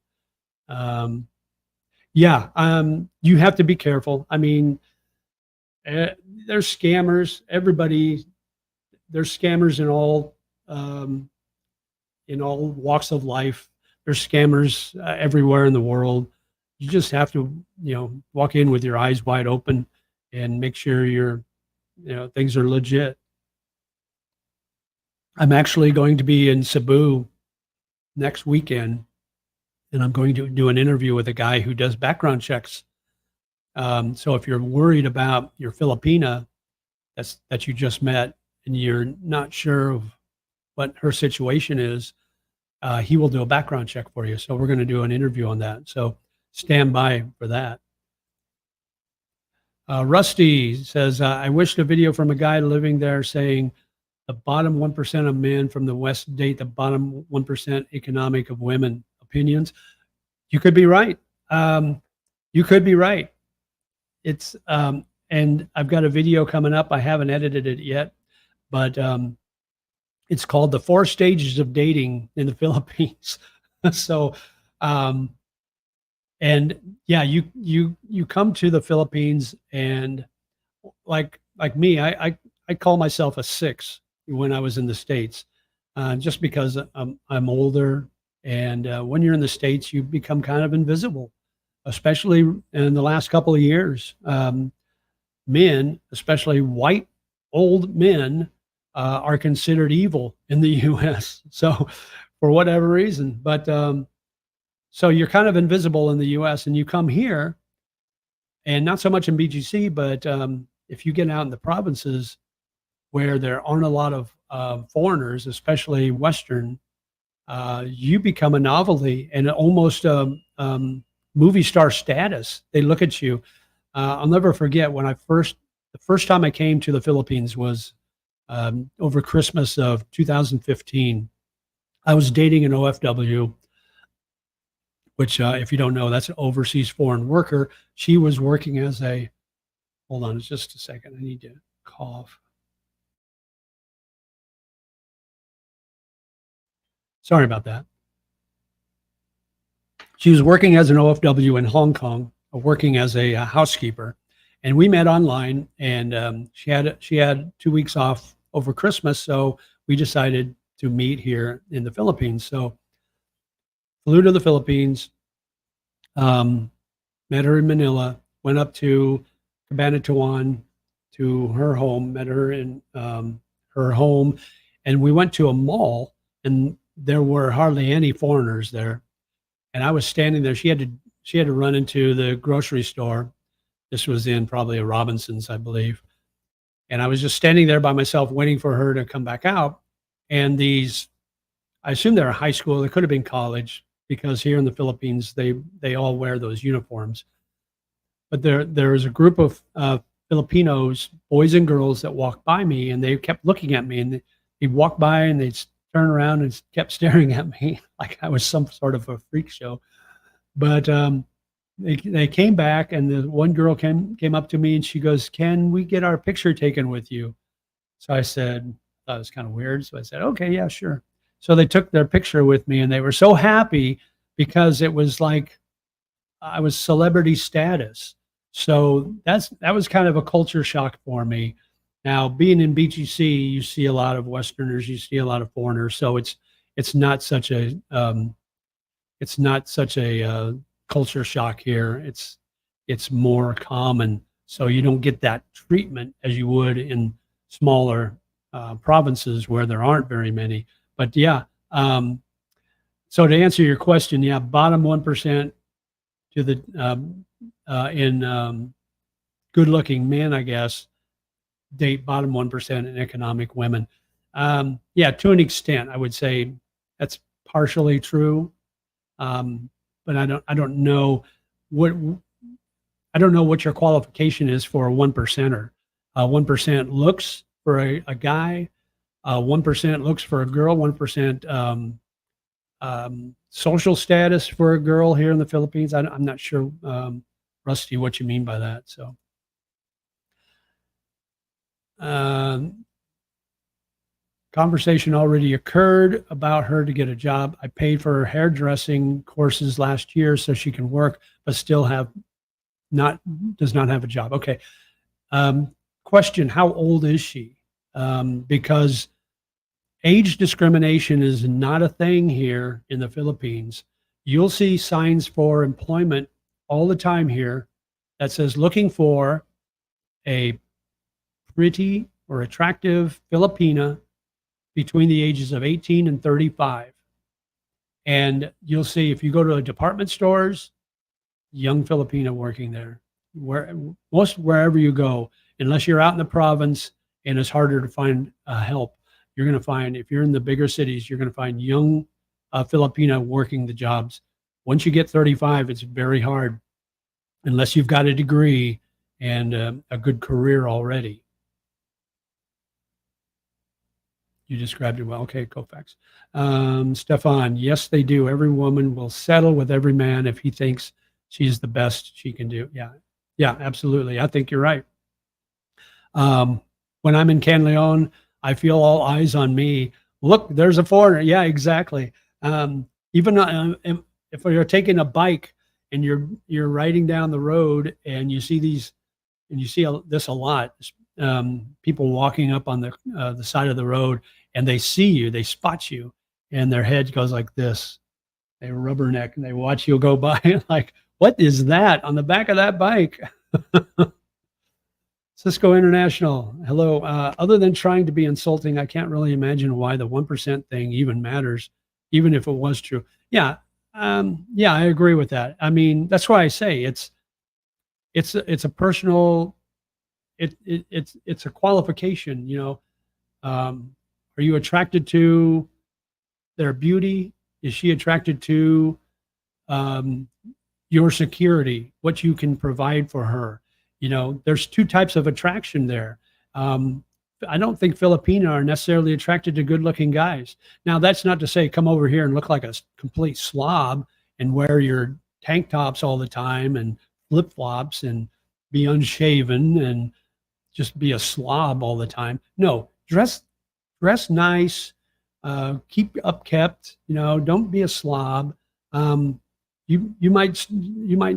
Um, yeah, you have to be careful. I mean, uh, there's scammers. There's scammers um, in all walks of life. There's scammers everywhere in the world. You just have to, walk in with your eyes wide open and make sure things are legit. I'm actually going to be in Cebu next weekend, and I'm going to do an interview with a guy who does background checks. So if you're worried about your Filipina that you just met and you're not sure of what her situation is, he will do a background check for you. So we're going to do an interview on that. So stand by for that. Rusty says, I wished a video from a guy living there saying the bottom 1% of men from the West date the bottom 1% economic of women. Opinions. You could be right. You could be right. And I've got a video coming up. I haven't edited it yet, but it's called The Four Stages of Dating in the Philippines. So, um, and yeah, you come to the Philippines, and like me, I call myself a six when I was in the States, just because I'm older, and when you're in the States, you become kind of invisible, especially in the last couple of years. Men, especially white old men, are considered evil in the U.S. So, for whatever reason, but so you're kind of invisible in the U.S. and you come here, and not so much in BGC, but if you get out in the provinces where there aren't a lot of foreigners, especially Western, you become a novelty and almost movie star status. They look at you. I'll never forget when the first time I came to the Philippines was over Christmas of 2015. I was dating an OFW, which, if you don't know, that's an overseas foreign worker. She was working as hold on just a second. I need to cough. Sorry about that. She was working as an OFW in Hong Kong, working as a housekeeper, and we met online. And she had 2 weeks off over Christmas, so we decided to meet here in the Philippines. So flew to the Philippines, um, met her in Manila, went up to Cabanatuan to her home, met her in her home, and we went to a mall, and there were hardly any foreigners there. And I was standing there. She had to run into the grocery store. This was in probably a Robinson's, I believe. And I was just standing there by myself, waiting for her to come back out. And I assume they're high school. They could have been college because here in the Philippines, they all wear those uniforms. But there was a group of Filipinos, boys and girls, that walked by me, and they kept looking at me, and they'd walk by and they'd turn around and kept staring at me like I was some sort of a freak show. But they came back, and the one girl came up to me and she goes, "Can we get our picture taken with you?" So I said, that was kind of weird. So I said, "Okay, yeah, sure." So they took their picture with me, and they were so happy because it was like I was celebrity status. So that was kind of a culture shock for me. Now, being in BGC, you see a lot of Westerners, you see a lot of foreigners. So it's not such a culture shock here. It's more common. So you don't get that treatment as you would in smaller provinces where there aren't very many. But yeah, so to answer your question, yeah, bottom 1% to the in good-looking men, I guess, date bottom 1% in economic women. Yeah, to an extent, I would say that's partially true, but I don't know what your qualification is for a 1%er. 1% looks for a guy, 1% looks for a girl, 1% social status for a girl here in the Philippines. I'm not sure, Rusty, what you mean by that. So, conversation already occurred about her to get a job. I paid for her hairdressing courses last year so she can work, but still does not have a job. Okay. Question: how old is she? Because age discrimination is not a thing here in the Philippines. You'll see signs for employment all the time here that says looking for a pretty or attractive Filipina between the ages of 18 and 35. And you'll see, if you go to department stores, young Filipina working there. Wherever you go, unless you're out in the province and it's harder to find help, you're going to find, if you're in the bigger cities, you're going to find young Filipina working the jobs. Once you get 35, it's very hard unless you've got a degree and a good career already. You described it well. Okay, Kofax. Stefan, yes, they do. Every woman will settle with every man if he thinks she's the best she can do. Yeah, absolutely. I think you're right. When I'm in Canleon, I feel all eyes on me. Look, there's a foreigner. Yeah, exactly. Even if you're taking a bike and you're riding down the road and you see these, and you see this a lot, people walking up on the side of the road, and they see you, they spot you, and their head goes like this. They rubberneck and they watch you go by like, what is that on the back of that bike? Cisco International, hello. Other than trying to be insulting, I can't really imagine why the 1% thing even matters, even if it was true. Yeah, I agree with that. I mean, that's why I say it's a personal, it's a qualification. You know, are you attracted to their beauty? Is she attracted to your security, what you can provide for her? You know, there's two types of attraction there. I don't think Filipino are necessarily attracted to good-looking guys. Now, that's not to say come over here and look like a complete slob and wear your tank tops all the time and flip-flops and be unshaven and just be a slob all the time. No, dress nice, keep upkept, you know, don't be a slob. you might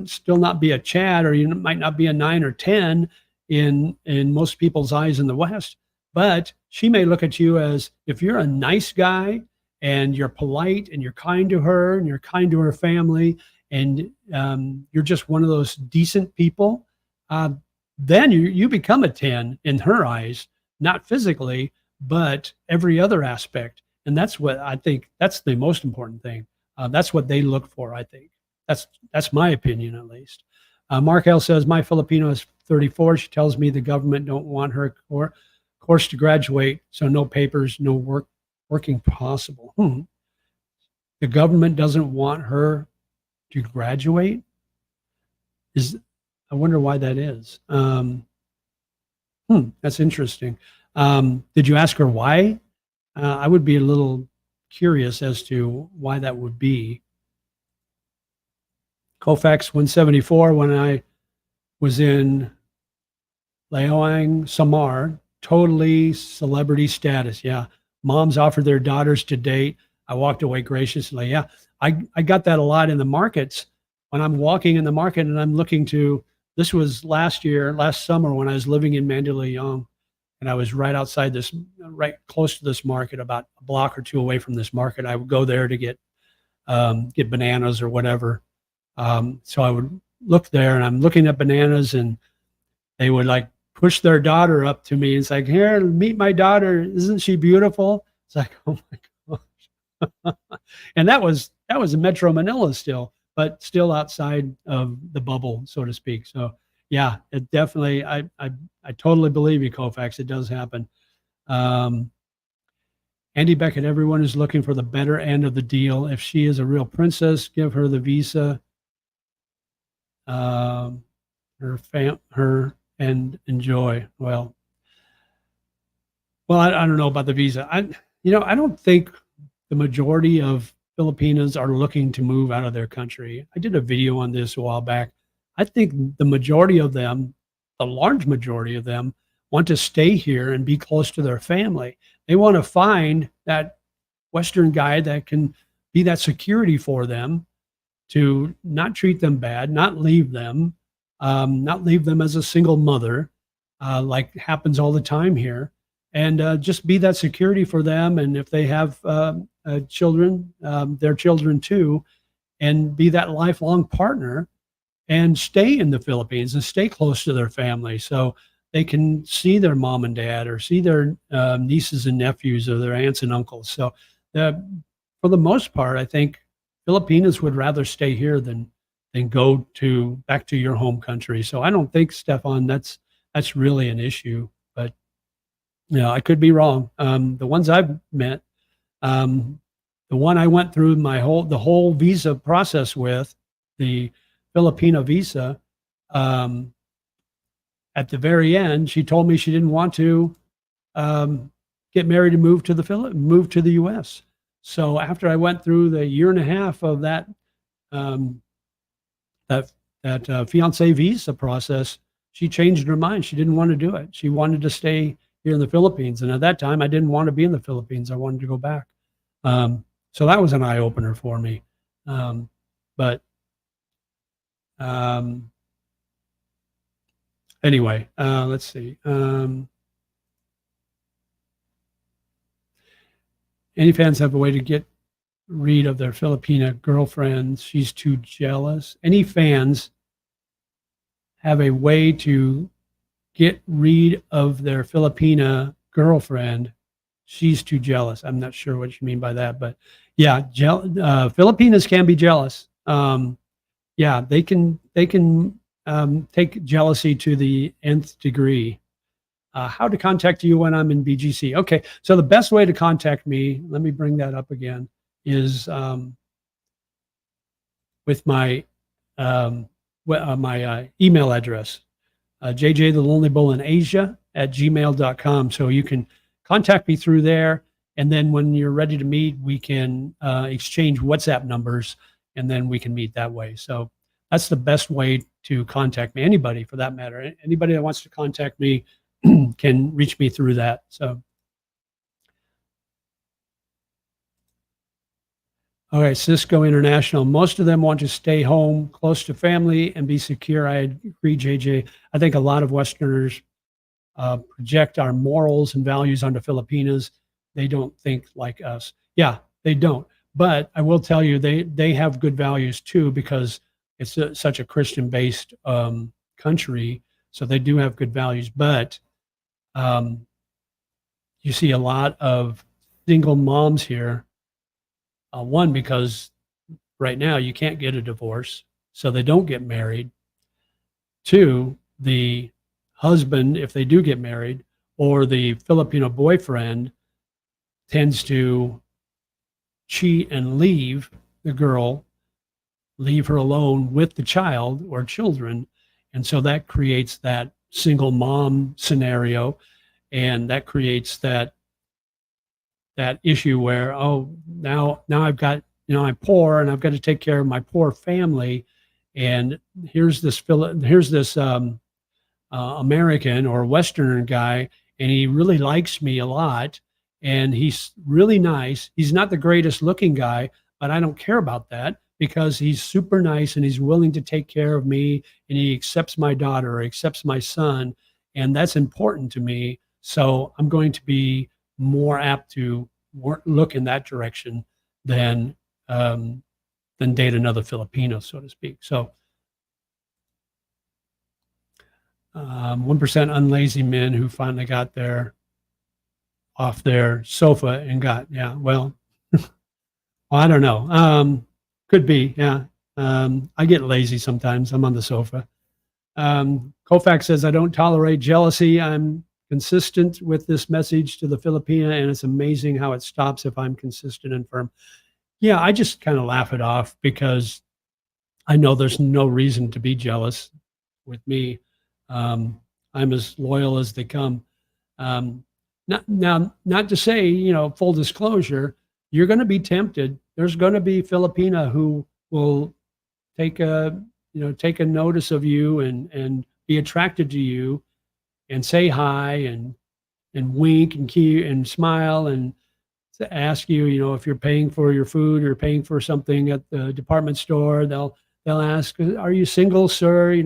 still not be a Chad, or you might not be a 9 or 10 in most people's eyes in the West, but she may look at you as, if you're a nice guy and you're polite and you're kind to her and you're kind to her family, and you're just one of those decent people, then you become a 10 in her eyes, not physically, but every other aspect. And that's what I think, that's the most important thing. That's what they look for, I think. That's my opinion, at least. Mark L says, my Filipino is 34. She tells me the government don't want her course to graduate, so no papers, no working possible. The government doesn't want her to graduate? I wonder why that is. That's interesting. Did you ask her why? I would be a little curious as to why that would be. Kofax 174, when I was in Laoang, Samar, totally celebrity status. Yeah. Moms offered their daughters to date. I walked away graciously. Yeah. I got that a lot in the markets when I'm walking in the market and I'm looking to, this was last summer when I was living in Mandaluyong, and I was right outside this, right close to this market, about a block or two away from this market. I would go there to get bananas or whatever. So I would look there and I'm looking at bananas, and they would like push their daughter up to me. It's like, here, meet my daughter. Isn't she beautiful? It's like, oh my gosh. And that was in Metro Manila still, but still outside of the bubble, so to speak. So yeah, it definitely, I totally believe you, Kofax. It does happen. Andy Beckett, everyone is looking for the better end of the deal. If she is a real princess, give her the visa, her and enjoy. Well, I don't know about the visa. I don't think the majority of Filipinos are looking to move out of their country. I did a video on this a while back. I think the majority of them, the large majority of them, want to stay here and be close to their family. They want to find that Western guy that can be that security for them, to not treat them bad, not leave them as a single mother, like happens all the time here, and just be that security for them. And if they have children, their children too, and be that lifelong partner, and stay in the Philippines and stay close to their family, so they can see their mom and dad, or see their nieces and nephews, or their aunts and uncles. So for the most part, I think Filipinos would rather stay here than go back to your home country. So I don't think, Stefan, that's really an issue. But I could be wrong. The ones I've met, the one I went through the whole visa process with, the Filipina visa, at the very end, she told me she didn't want to get married and move to the U.S. So after I went through the year and a half of that fiancé visa process, she changed her mind. She didn't want to do it. She wanted to stay here in the Philippines. And at that time, I didn't want to be in the Philippines. I wanted to go back. So that was an eye opener for me. Anyway, let's see. Any fans have a way to get rid of their Filipina girlfriend? She's too jealous. Any fans have a way to get rid of their Filipina girlfriend? She's too jealous. I'm not sure what you mean by that, but yeah, Filipinas can be jealous. Yeah, they can take jealousy to the nth degree. How to contact you when I'm in BGC? Okay, so the best way to contact me, let me bring that up again, is with my email address, jjthelonelybullinasia@gmail.com. So you can contact me through there, and then when you're ready to meet, we can exchange WhatsApp numbers, and then we can meet that way. So that's the best way to contact me. Anybody, for that matter, anybody that wants to contact me can reach me through that. So Okay, Cisco International. Most of them want to stay home, close to family, and be secure. I agree, JJ. I think a lot of Westerners project our morals and values onto Filipinas. They don't think like us. Yeah, they don't. But I will tell you, they have good values too because it's such a Christian-based country. So they do have good values. But um, you see a lot of single moms here. One, because right now you can't get a divorce, so they don't get married. Two, the husband, if they do get married, or the Filipino boyfriend tends to cheat and leave the girl, leave her alone with the child or children. And so that creates that single mom scenario. And that creates that issue where, oh, now I've got, I'm poor and I've got to take care of my poor family. And here's this American or Western guy, and he really likes me a lot, and he's really nice. He's not the greatest looking guy, but I don't care about that because he's super nice and he's willing to take care of me, and he accepts my daughter or accepts my son, and that's important to me. So I'm going to be more apt to look in that direction than um, date another Filipino, so to speak. So 1% unlazy men who finally got off their sofa and got, yeah, well, I don't know. Could be, yeah. I get lazy sometimes. I'm on the sofa. Koufax says, I don't tolerate jealousy. I'm consistent with this message to the Filipina, and it's amazing how it stops if I'm consistent and firm. Yeah, I just kind of laugh it off because I know there's no reason to be jealous with me. I'm as loyal as they come. Not to say, full disclosure, you're going to be tempted. There's going to be Filipina who will take a notice of you and be attracted to you and say hi and wink and key and smile and ask you, if you're paying for your food or paying for something at the department store, they'll ask, are you single, sir?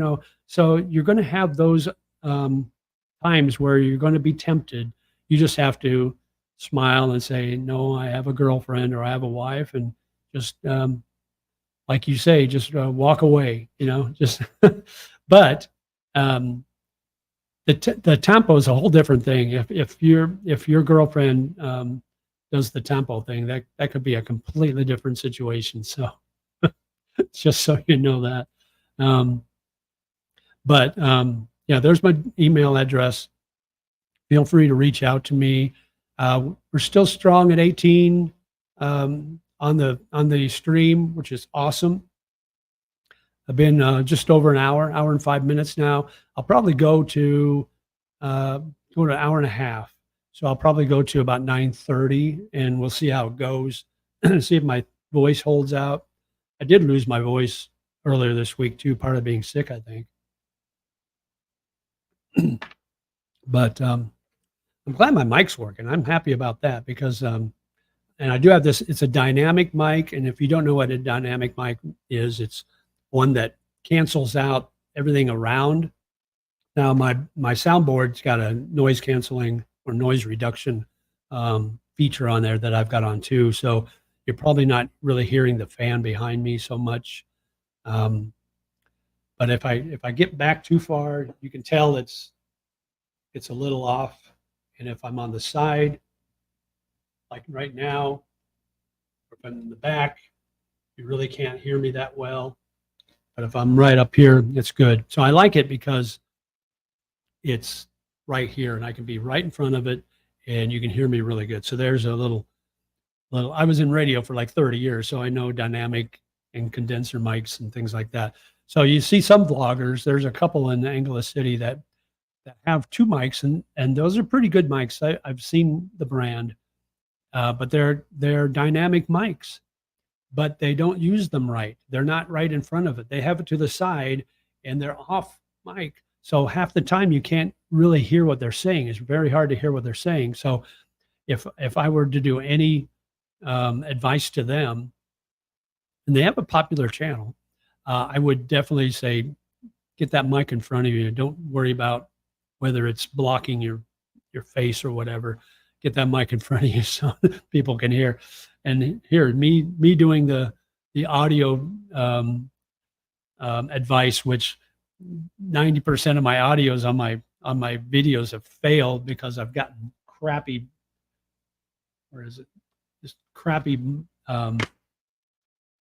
So you're going to have those times where you're going to be tempted. You just have to smile and say, no, I have a girlfriend or I have a wife, and just like you say, just walk away. Just. But the tempo is a whole different thing. If your girlfriend does the tempo thing, that could be a completely different situation. So just so you know that. Yeah, there's my email address. Feel free to reach out to me. We're still strong at 18 on the stream, which is awesome. I've been just over an hour and 5 minutes now. I'll probably go to an hour and a half. So I'll probably go to about 9:30, and we'll see how it goes. See if my voice holds out. I did lose my voice earlier this week too, part of being sick, I think. But I'm glad my mic's working. I'm happy about that because, and I do have this, it's a dynamic mic. And if you don't know what a dynamic mic is, it's one that cancels out everything around. Now my soundboard's got a noise canceling or noise reduction feature on there that I've got on too. So you're probably not really hearing the fan behind me so much. But if I get back too far, you can tell it's a little off. And if I'm on the side, like right now, or if I'm in the back, you really can't hear me that well. But if I'm right up here, it's good. So I like it because it's right here and I can be right in front of it and you can hear me really good. So there's a little, I was in radio for like 30 years, so I know dynamic and condenser mics and things like that. So you see some vloggers, there's a couple in Angeles City that have two mics, and those are pretty good mics. I've seen the brand, but they're dynamic mics, but they don't use them right. They're not right in front of it. They have it to the side and they're off mic. So half the time you can't really hear what they're saying. It's very hard to hear what they're saying. So if I were to do any advice to them, and they have a popular channel. I would definitely say get that mic in front of you. Don't worry about whether it's blocking your face or whatever. Get that mic in front of you so people can hear. And here, me doing the audio advice, which 90% of my audios on my videos have failed because I've gotten crappy, where is it? Just crappy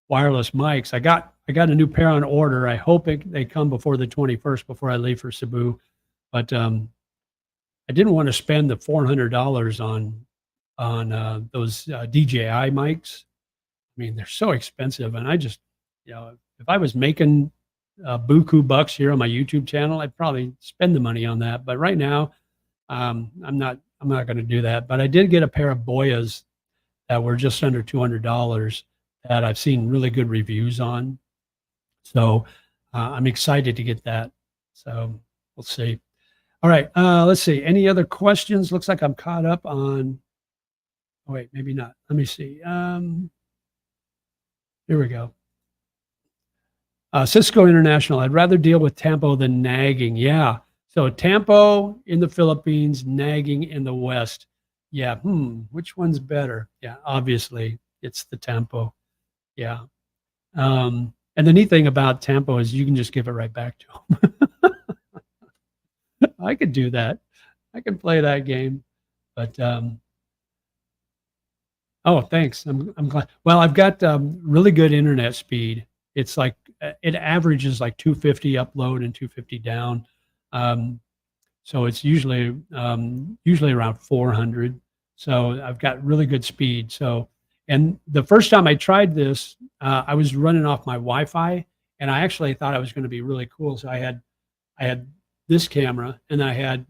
wireless mics. I got a new pair on order. I hope they come before the 21st, before I leave for Cebu. But I didn't want to spend the $400 on those DJI mics. I mean, they're so expensive, and I just, if I was making buku bucks here on my YouTube channel, I'd probably spend the money on that. But right now, I'm not going to do that. But I did get a pair of Boyas that were just under $200 that I've seen really good reviews on. So I'm excited to get that. So we'll see. All right, let's see. Any other questions? Looks like I'm caught up on. Oh, wait, maybe not. Let me see. Here we go. Cisco International. I'd rather deal with Tampo than nagging. Yeah. So Tampo in the Philippines, nagging in the West. Yeah. Which one's better? Yeah. Obviously, it's the Tampo. Yeah. And the neat thing about Tampo is you can just give it right back to them. I could do that. I can play that game. But oh, thanks. I'm glad. Well, I've got really good internet speed. It's like it averages like 250 upload and 250 down. So it's usually around 400. So I've got really good speed. So, and the first time I tried this, I was running off my Wi-Fi, and I actually thought I was going to be really cool. So I had this camera, and I had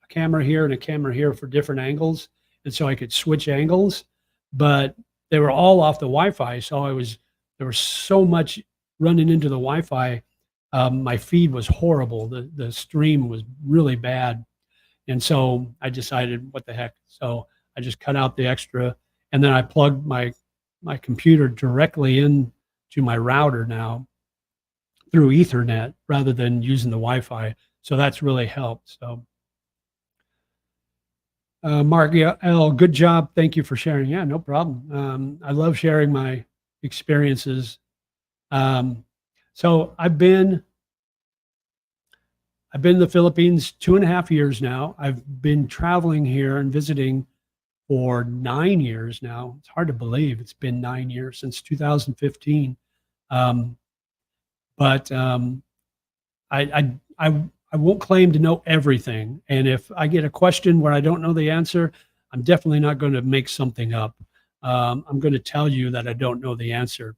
a camera here and a camera here for different angles, and so I could switch angles, but they were all off the Wi-Fi. So there was so much running into the Wi-Fi. My feed was horrible. The stream was really bad. And so I decided, what the heck? So I just cut out the extra, and then I plugged my computer directly in to my router now through Ethernet rather than using the Wi-Fi. So that's really helped. So Mark L, good job. Thank you for sharing. Yeah, no problem. I love sharing my experiences. So I've been in the Philippines 2.5 years now. I've been traveling here and visiting for 9 years now. It's hard to believe it's been 9 years since 2015. But I won't claim to know everything. And if I get a question where I don't know the answer, I'm definitely not going to make something up. I'm going to tell you that I don't know the answer.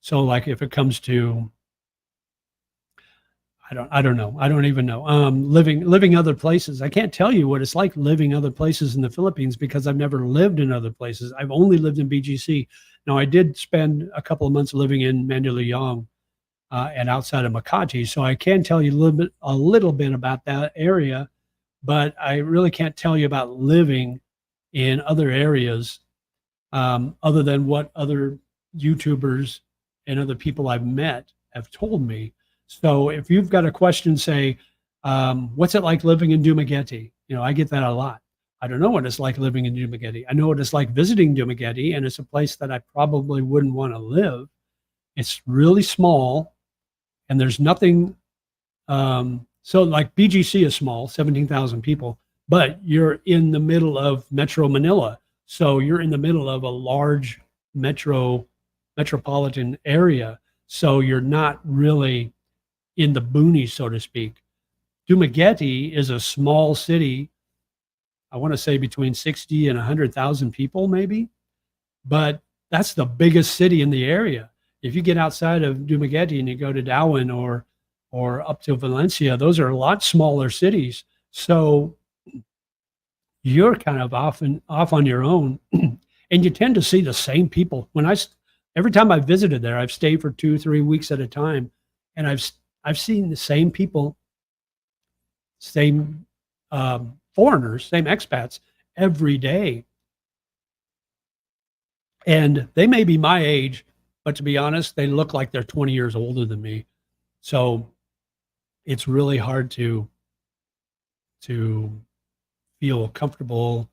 So like if it comes to, I don't know. I don't even know. Living other places. I can't tell you what it's like living other places in the Philippines because I've never lived in other places. I've only lived in BGC. Now I did spend a couple of months living in Mandaluyong and outside of Makati, so I can tell you a little bit about that area, but I really can't tell you about living in other areas other than what other YouTubers and other people I've met have told me. So if you've got a question, say, what's it like living in Dumaguete? I get that a lot. I don't know what it's like living in Dumaguete. I know what it's like visiting Dumaguete, and it's a place that I probably wouldn't want to live. It's really small, and there's nothing. So like BGC is small, 17,000 people, but you're in the middle of Metro Manila. So you're in the middle of a large metropolitan area. So you're not really in the boonies, so to speak. Dumaguete is a small city. I want to say between 60 and 100,000 people, maybe, but that's the biggest city in the area. If you get outside of Dumaguete and you go to Darwin or up to Valencia, those are a lot smaller cities. So you're kind of off on your own, and you tend to see the same people. Every time I visited there, I've stayed for 2-3 weeks at a time, and I've seen the same people, same foreigners, same expats every day. And they may be my age, but to be honest, they look like they're 20 years older than me. So it's really hard to feel comfortable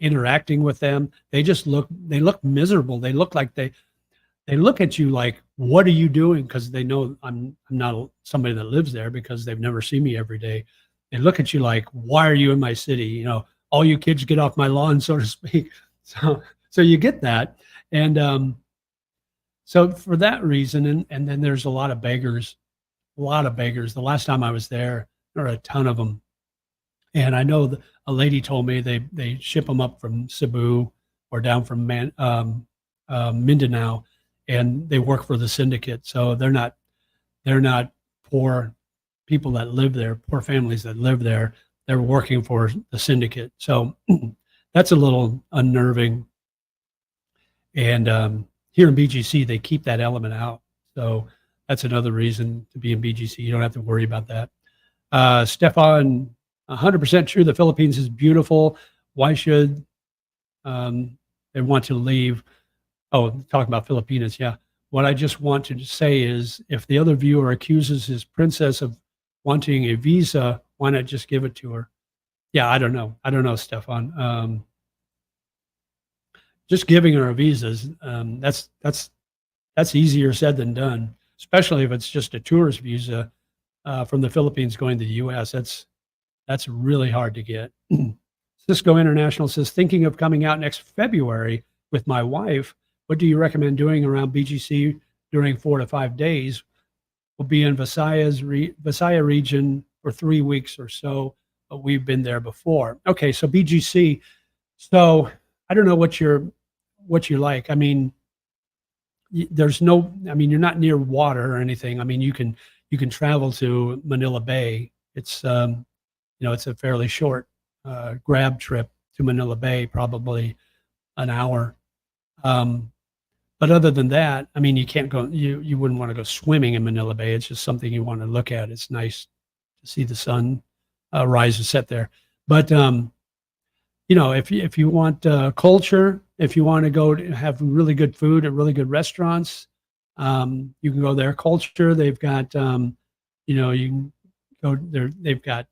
interacting with them. They look miserable. They look at you like, what are you doing? Because they know I'm not somebody that lives there because they've never seen me every day. They look at you like, why are you in my city? You know, all you kids get off my lawn, so to speak. So you get that. And so for that reason, and then there's a lot of beggars. The last time I was there were a ton of them. And I know a lady told me they ship them up from Cebu or down from Mindanao, and they work for the syndicate. So they're not poor people that live there, poor families that live there. They're working for the syndicate. So that's a little unnerving. And here in BGC, they keep that element out. So that's another reason to be in BGC. You don't have to worry about that. Stefan, 100% true. The Philippines is beautiful. Why should they want to leave? Oh, talking about Filipinas. Yeah. What I just want to say is if the other viewer accuses his princess of wanting a visa, why not just give it to her? Yeah, I don't know. I don't know, Stefan. Just giving her a visa, that's easier said than done, especially if it's just a tourist visa from the Philippines going to the U.S. That's really hard to get. Cisco International says, thinking of coming out next February with my wife. What do you recommend doing around BGC during 4 to 5 days? We'll be in Visayas region for 3 weeks or so, but we've been there before. Okay, so BGC. So I don't know what you like. I mean, there's no. I mean, you're not near water or anything. I mean, you can travel to Manila Bay. It's it's a fairly short grab trip to Manila Bay, probably an hour. But other than that, I mean, you can't go. You wouldn't want to go swimming in Manila Bay. It's just something you want to look at. It's nice to see the sun rise and set there. But if you want culture, if you want to go to have really good food at really good restaurants, you can go there. Culture, they've got you can go there. They've got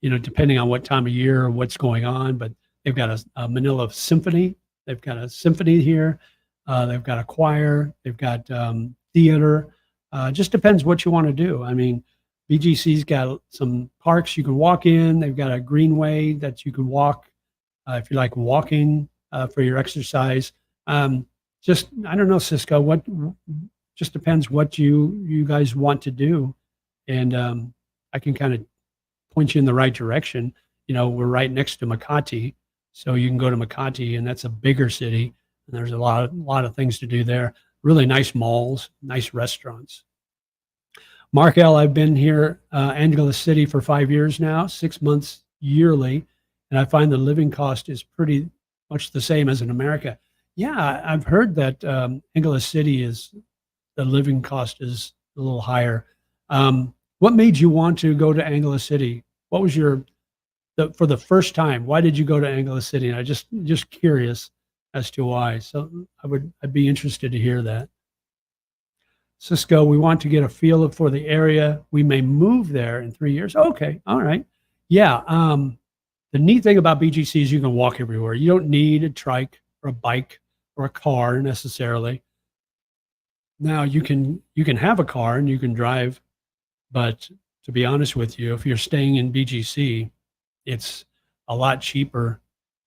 depending on what time of year or what's going on, but they've got a Manila Symphony. They've got a symphony here. They've got a choir. They've got theater. Just depends what you want to do. I mean, BGC's got some parks you can walk in. They've got a greenway that you can walk if you like walking for your exercise. Just I don't know, Cisco. What just depends what you guys want to do, and I can kind of point you in the right direction. We're right next to Makati. So you can go to Makati, and that's a bigger city. And there's a lot of things to do there. Really nice malls, nice restaurants. Mark L., I've been here, Angeles City, for 5 years now, 6 months yearly, and I find the living cost is pretty much the same as in America. Yeah, I've heard that Angeles City the living cost is a little higher. What made you want to go to Angeles City? What was for the first time, why did you go to Angeles City? And I just curious as to why. So I'd be interested to hear that. Cisco, we want to get a feel for the area. We may move there in 3 years. Okay, all right. Yeah. The neat thing about BGC is you can walk everywhere. You don't need a trike or a bike or a car necessarily. Now you can have a car and you can drive, but to be honest with you, if you're staying in BGC, it's a lot cheaper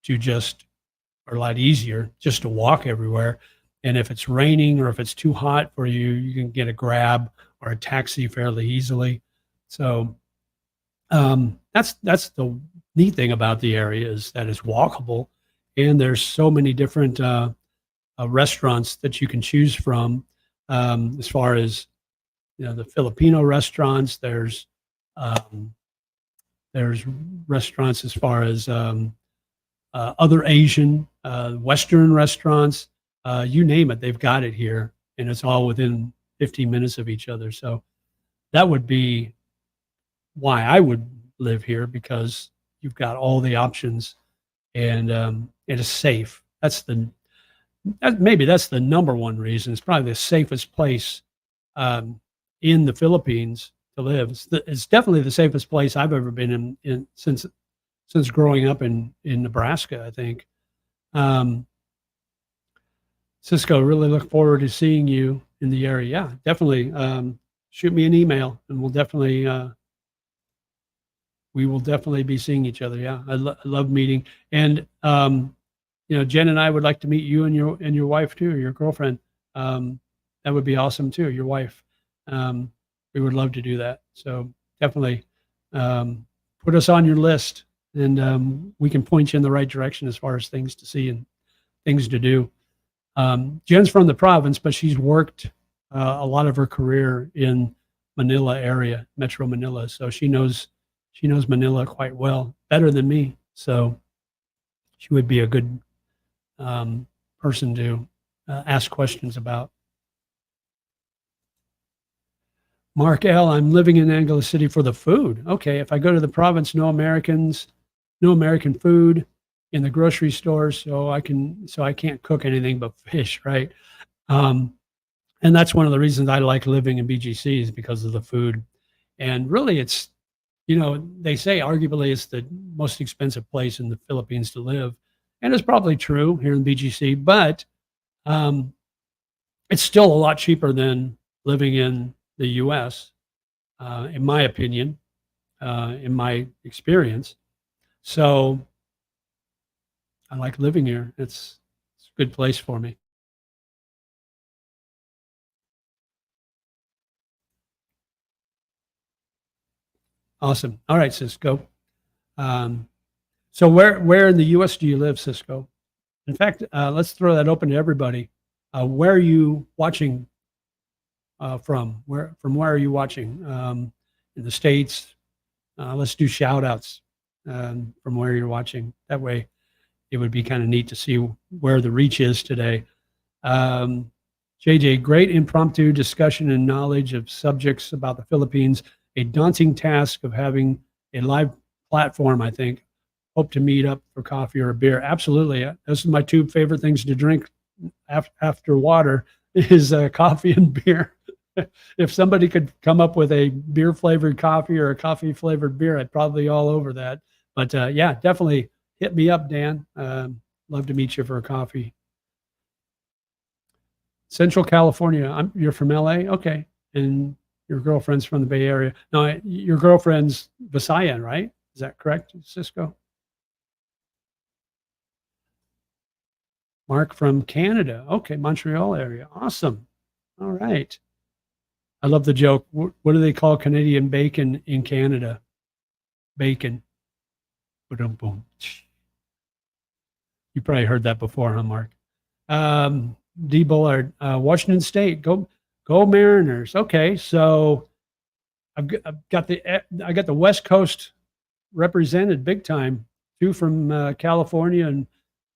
or a lot easier just to walk everywhere. And if it's raining or if it's too hot for you, you can get a grab or a taxi fairly easily. So that's the neat thing about the area is that it's walkable, and there's so many different restaurants that you can choose from. As far as the Filipino restaurants, there's restaurants as far as other Asian, Western restaurants, you name it, they've got it here, and it's all within 15 minutes of each other. So that would be why I would live here, because you've got all the options, and it is safe. That's the maybe that's the number one reason. It's probably the safest place in the Philippines to live. It's definitely the safest place I've ever been in since growing up in Nebraska, I think. Um, Cisco, really look forward to seeing you in the area. Yeah, definitely. Shoot me an email, and we will definitely be seeing each other. Yeah, I love meeting, and Jen and I would like to meet you and your wife too, or your girlfriend. That would be awesome too. Your wife. Um, we would love to do that. So definitely put us on your list, and we can point you in the right direction as far as things to see and things to do. Jen's from the province, but she's worked a lot of her career in Manila area, Metro Manila. So she knows Manila quite well, better than me. So she would be a good person to ask questions about. Mark L., I'm living in Angeles City for the food. Okay, if I go to the province, no Americans, no American food in the grocery stores, so I can't cook anything but fish, right? Um, and that's one of the reasons I like living in BGC is because of the food. And really, they say arguably it's the most expensive place in the Philippines to live, and it's probably true here in BGC, but um, it's still a lot cheaper than living in the U.S., in my opinion, in my experience. So I like living here. It's a good place for me. Awesome. All right, Cisco. Um, so where in the U.S. do you live, Cisco? In fact, let's throw that open to everybody. Where are you watching from? Where are you watching? In the States? Let's do shout outs from where you're watching. That way it would be kind of neat to see where the reach is today. Um, JJ, great impromptu discussion and knowledge of subjects about the Philippines. A daunting task of having a live platform, I think. Hope to meet up for coffee or a beer. Absolutely. Those are my two favorite things to drink after water is coffee and beer. If somebody could come up with a beer flavored coffee or a coffee flavored beer, I'd probably all over that. But yeah, definitely hit me up, Dan. Love to meet you for a coffee. Central California. You're from LA? Okay. And your girlfriend's from the Bay Area. No, your girlfriend's Visayan, right? Is that correct, Cisco? Mark from Canada. Okay, Montreal area. Awesome. All right. I love the joke. What do they call Canadian bacon in Canada? Bacon. Boom, boom. You probably heard that before, huh, Mark? D. Bullard, Washington State. Go Mariners. Okay, so I've got the West Coast represented big time. Two from California and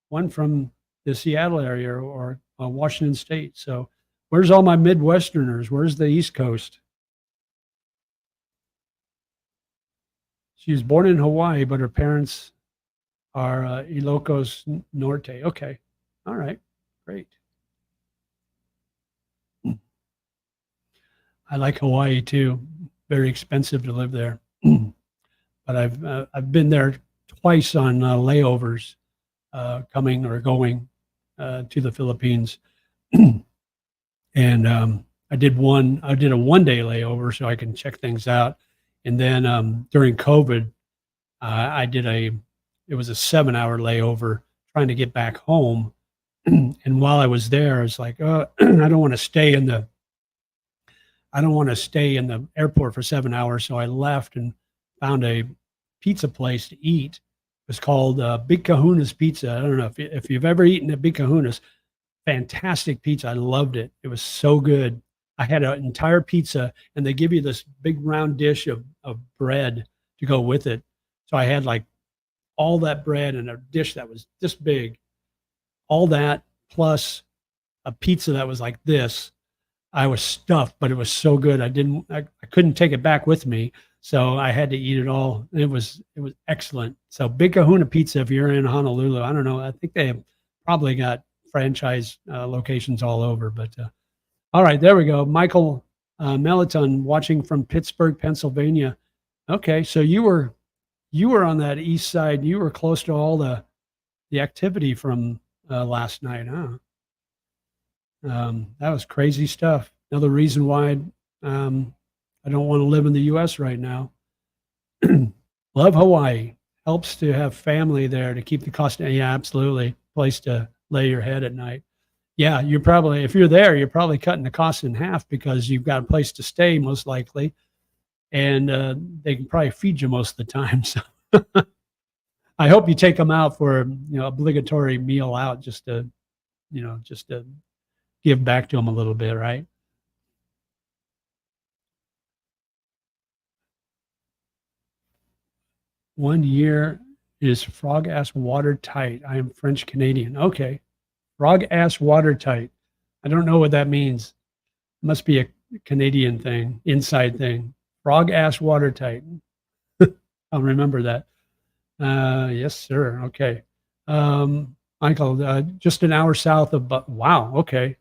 one from the Seattle area or Washington State. So where's all my Midwesterners? Where's the East Coast? She was born in Hawaii, but her parents are Ilocos Norte. Okay. All right. Great. I like Hawaii too. Very expensive to live there. But I've been there twice on layovers, coming or going to the Philippines. And I did a 1 day layover so I can check things out. And then during COVID, it was a 7-hour layover trying to get back home. And while I was there, I was like, I don't want to stay in the airport for 7 hours. So I left and found a pizza place to eat. It was called Big Kahuna's Pizza. I don't know if you've ever eaten at Big Kahuna's. Fantastic pizza. I loved it. It was so good. I had an entire pizza, and they give you this big round dish of bread to go with it. So I had like all that bread and a dish that was this big, all that plus a pizza that was like this. I was stuffed, but it was so good. I couldn't take it back with me. So I had to eat it all. It was excellent. So Big Kahuna Pizza, if you're in Honolulu, I don't know. I think they probably got franchise locations all over. But all right, there we go. Michael Meliton watching from Pittsburgh, Pennsylvania. Okay, so you were on that east side. You were close to all the activity from last night, huh? That was crazy stuff. Another reason why I don't want to live in the U.S. right now. Love Hawaii. Helps to have family there to keep the cost. Yeah, absolutely. Place to lay your head at night. Yeah, you're probably, if you're there, you're probably cutting the cost in half because you've got a place to stay, most likely. And they can probably feed you most of the time. So I hope you take them out for, obligatory meal out just to, just to give back to them a little bit, right? One year is frog ass watertight. I am French Canadian. Okay. Frog ass watertight. I don't know what that means. Must be a Canadian thing, inside thing. Frog ass watertight. I'll remember that. Yes, sir. Okay. Michael, just an hour south of, but wow. Okay.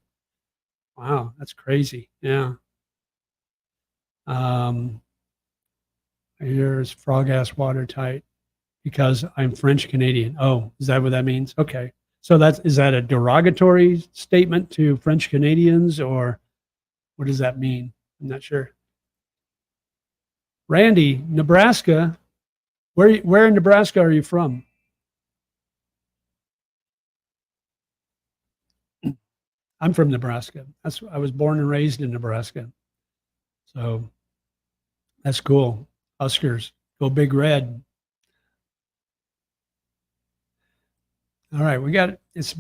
Wow. That's crazy. Yeah. Um, Here's frog ass watertight because I'm French Canadian. Oh, is that what that means? Okay. So is that a derogatory statement to French Canadians, or what does that mean? I'm not sure. Randy, Nebraska. Where in Nebraska are you from? I'm from Nebraska. I was born and raised in Nebraska. So that's cool. Huskers, go Big Red. All right, it's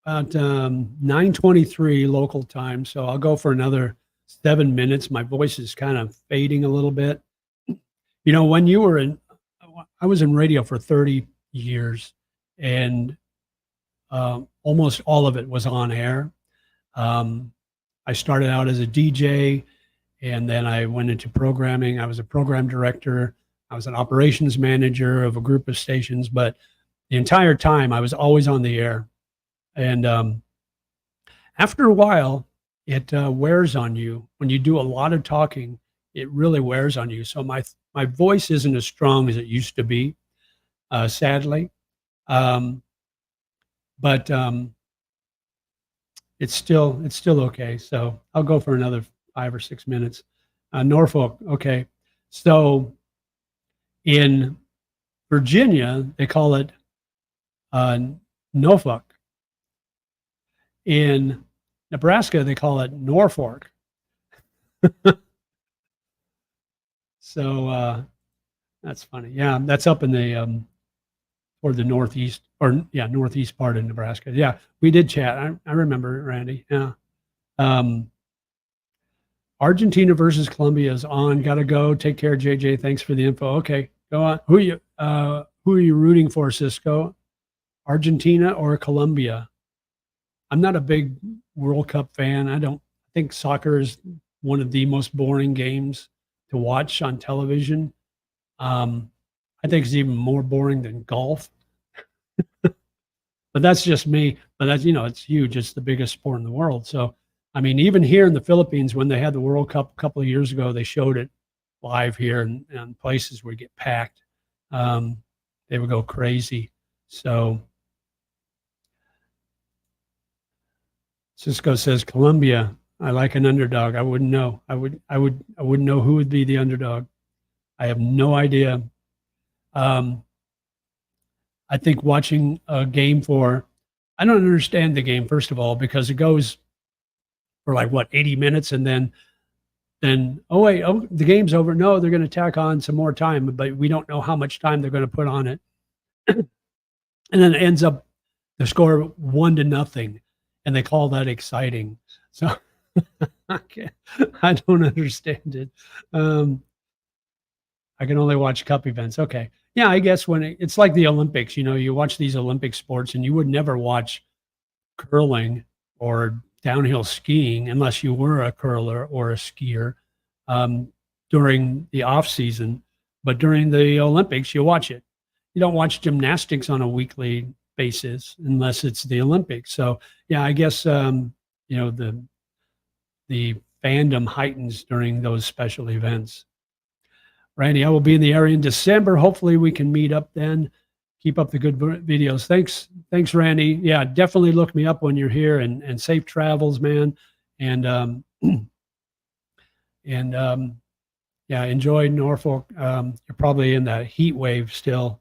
about 9:23 local time, so I'll go for another 7 minutes. My voice is kind of fading a little bit. When I was in radio for 30 years, and almost all of it was on air. I started out as a DJ, and then I went into programming. I was a program director. I was an operations manager of a group of stations, but the entire time I was always on the air. And after a while, it wears on you. When you do a lot of talking, it really wears on you. So my voice isn't as strong as it used to be, sadly. But it's still okay. So I'll go for another 5 or 6 minutes. Norfolk, okay. So in Virginia, they call it Norfolk. In Nebraska, they call it Norfolk. So that's funny. Yeah, that's up in the toward the northeast, or northeast part of Nebraska. Yeah, we did chat. I remember, Randy. Yeah. Argentina versus Colombia is on. Gotta go. Take care, JJ. Thanks for the info. Okay, go on. Who are you rooting for, Cisco? Argentina or Colombia? I'm not a big World Cup fan. I think soccer is one of the most boring games to watch on television. I think it's even more boring than golf. But that's just me. But that's, it's huge. It's the biggest sport in the world. So, I mean, even here in the Philippines, when they had the World Cup a couple of years ago, they showed it live here, and places would get packed. They would go crazy. So Cisco says Colombia. I like an underdog. I wouldn't know. I wouldn't know who would be the underdog. I have no idea. I think watching a game I don't understand the game, first of all, because it goes for 80 minutes, and then the game's over. No, they're going to tack on some more time, but we don't know how much time they're going to put on it. And then it ends up the score 1-0, and they call that exciting. So I don't understand it. I can only watch cup events. Okay. Yeah, I guess when it's like the Olympics, you watch these Olympic sports, and you would never watch curling or downhill skiing unless you were a curler or a skier during the off season. But during the Olympics, you watch it. You don't watch gymnastics on a weekly basis unless it's the Olympics. So yeah, I guess the fandom heightens during those special events. Randy, I will be in the area in December. Hopefully we can meet up then. Keep up the good videos. Thanks, Randy. Yeah, definitely look me up when you're here, and safe travels, man. And yeah, enjoy Norfolk. You're probably in that heat wave still,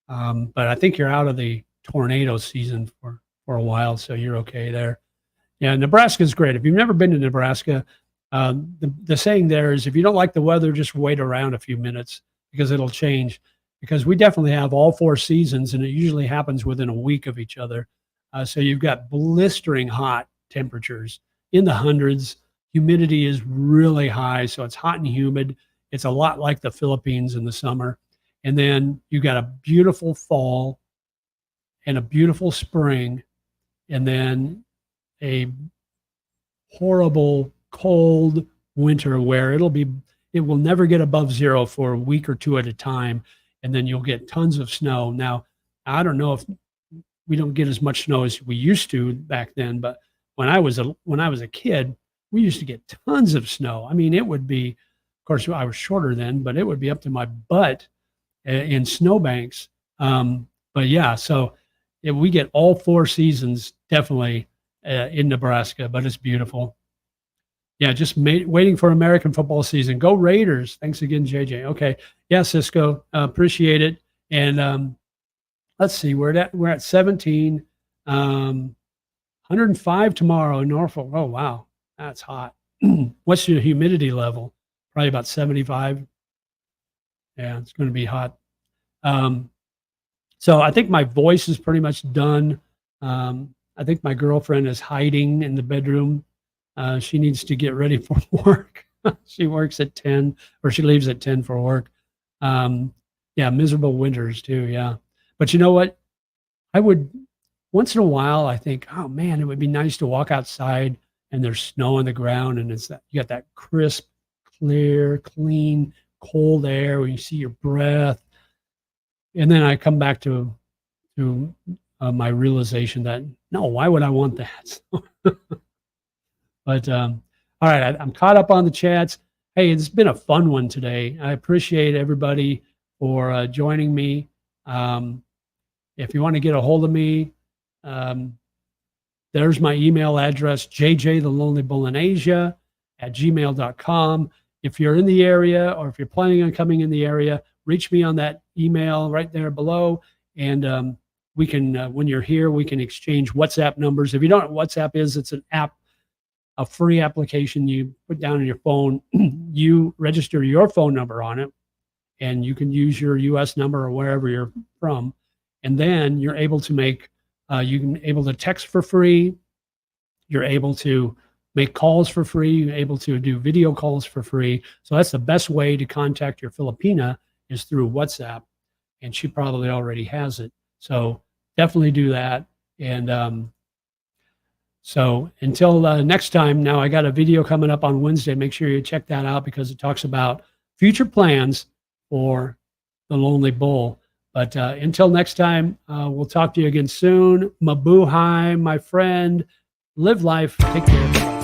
but I think you're out of the tornado season for a while, so you're okay there. Yeah, Nebraska's great. If you've never been to Nebraska, the saying there is, if you don't like the weather, just wait around a few minutes because it'll change. Because we definitely have all 4 seasons, and it usually happens within a week of each other. So you've got blistering hot temperatures in the hundreds. Humidity is really high, so it's hot and humid. It's a lot like the Philippines in the summer. And then you got a beautiful fall and a beautiful spring, and then a horrible cold winter where it will never get above 0 for a week or 2 at a time, and then you'll get tons of snow. Now, I don't know if we don't get as much snow as we used to back then, but when I was a kid, we used to get tons of snow. I mean, it would be, of course, I was shorter then, but it would be up to my butt in snowbanks. But yeah, so we get all 4 seasons definitely in Nebraska, but it's beautiful. Yeah, just waiting for American football season. Go Raiders. Thanks again, JJ. Okay. Yeah, Cisco. Appreciate it. And let's see, we're at 17. 105 tomorrow in Norfolk. Oh, wow. That's hot. What's your humidity level? Probably about 75. Yeah, it's going to be hot. So I think my voice is pretty much done. I think my girlfriend is hiding in the bedroom. She needs to get ready for work. She works at 10, or she leaves at 10 for work. Yeah, miserable winters too. Yeah. But you know what? I would, once in a while, I think, oh man, it would be nice to walk outside and there's snow on the ground, and you got that crisp, clear, clean, cold air where you see your breath. And then I come back to my realization that, no, why would I want that? But all right, I'm caught up on the chats. Hey, it's been a fun one today. I appreciate everybody for joining me. If you want to get a hold of me, there's my email address, jjthelonelybolonaise@gmail.com. If you're in the area, or if you're planning on coming in the area, reach me on that email right there below. And we can, when you're here, we can exchange WhatsApp numbers. If you don't know what WhatsApp is, it's an app, a free application you put down on your phone. You register your phone number on it, and you can use your US number or wherever you're from. And then you're able to make, able to text for free. You're able to make calls for free. You're able to do video calls for free. So that's the best way to contact your Filipina, is through WhatsApp. And she probably already has it. So definitely do that. And so until next time, now I got a video coming up on Wednesday. Make sure you check that out, because it talks about future plans for the Lonely Bull. But until next time, we'll talk to you again soon. Mabuhay, my friend. Live life. Take care.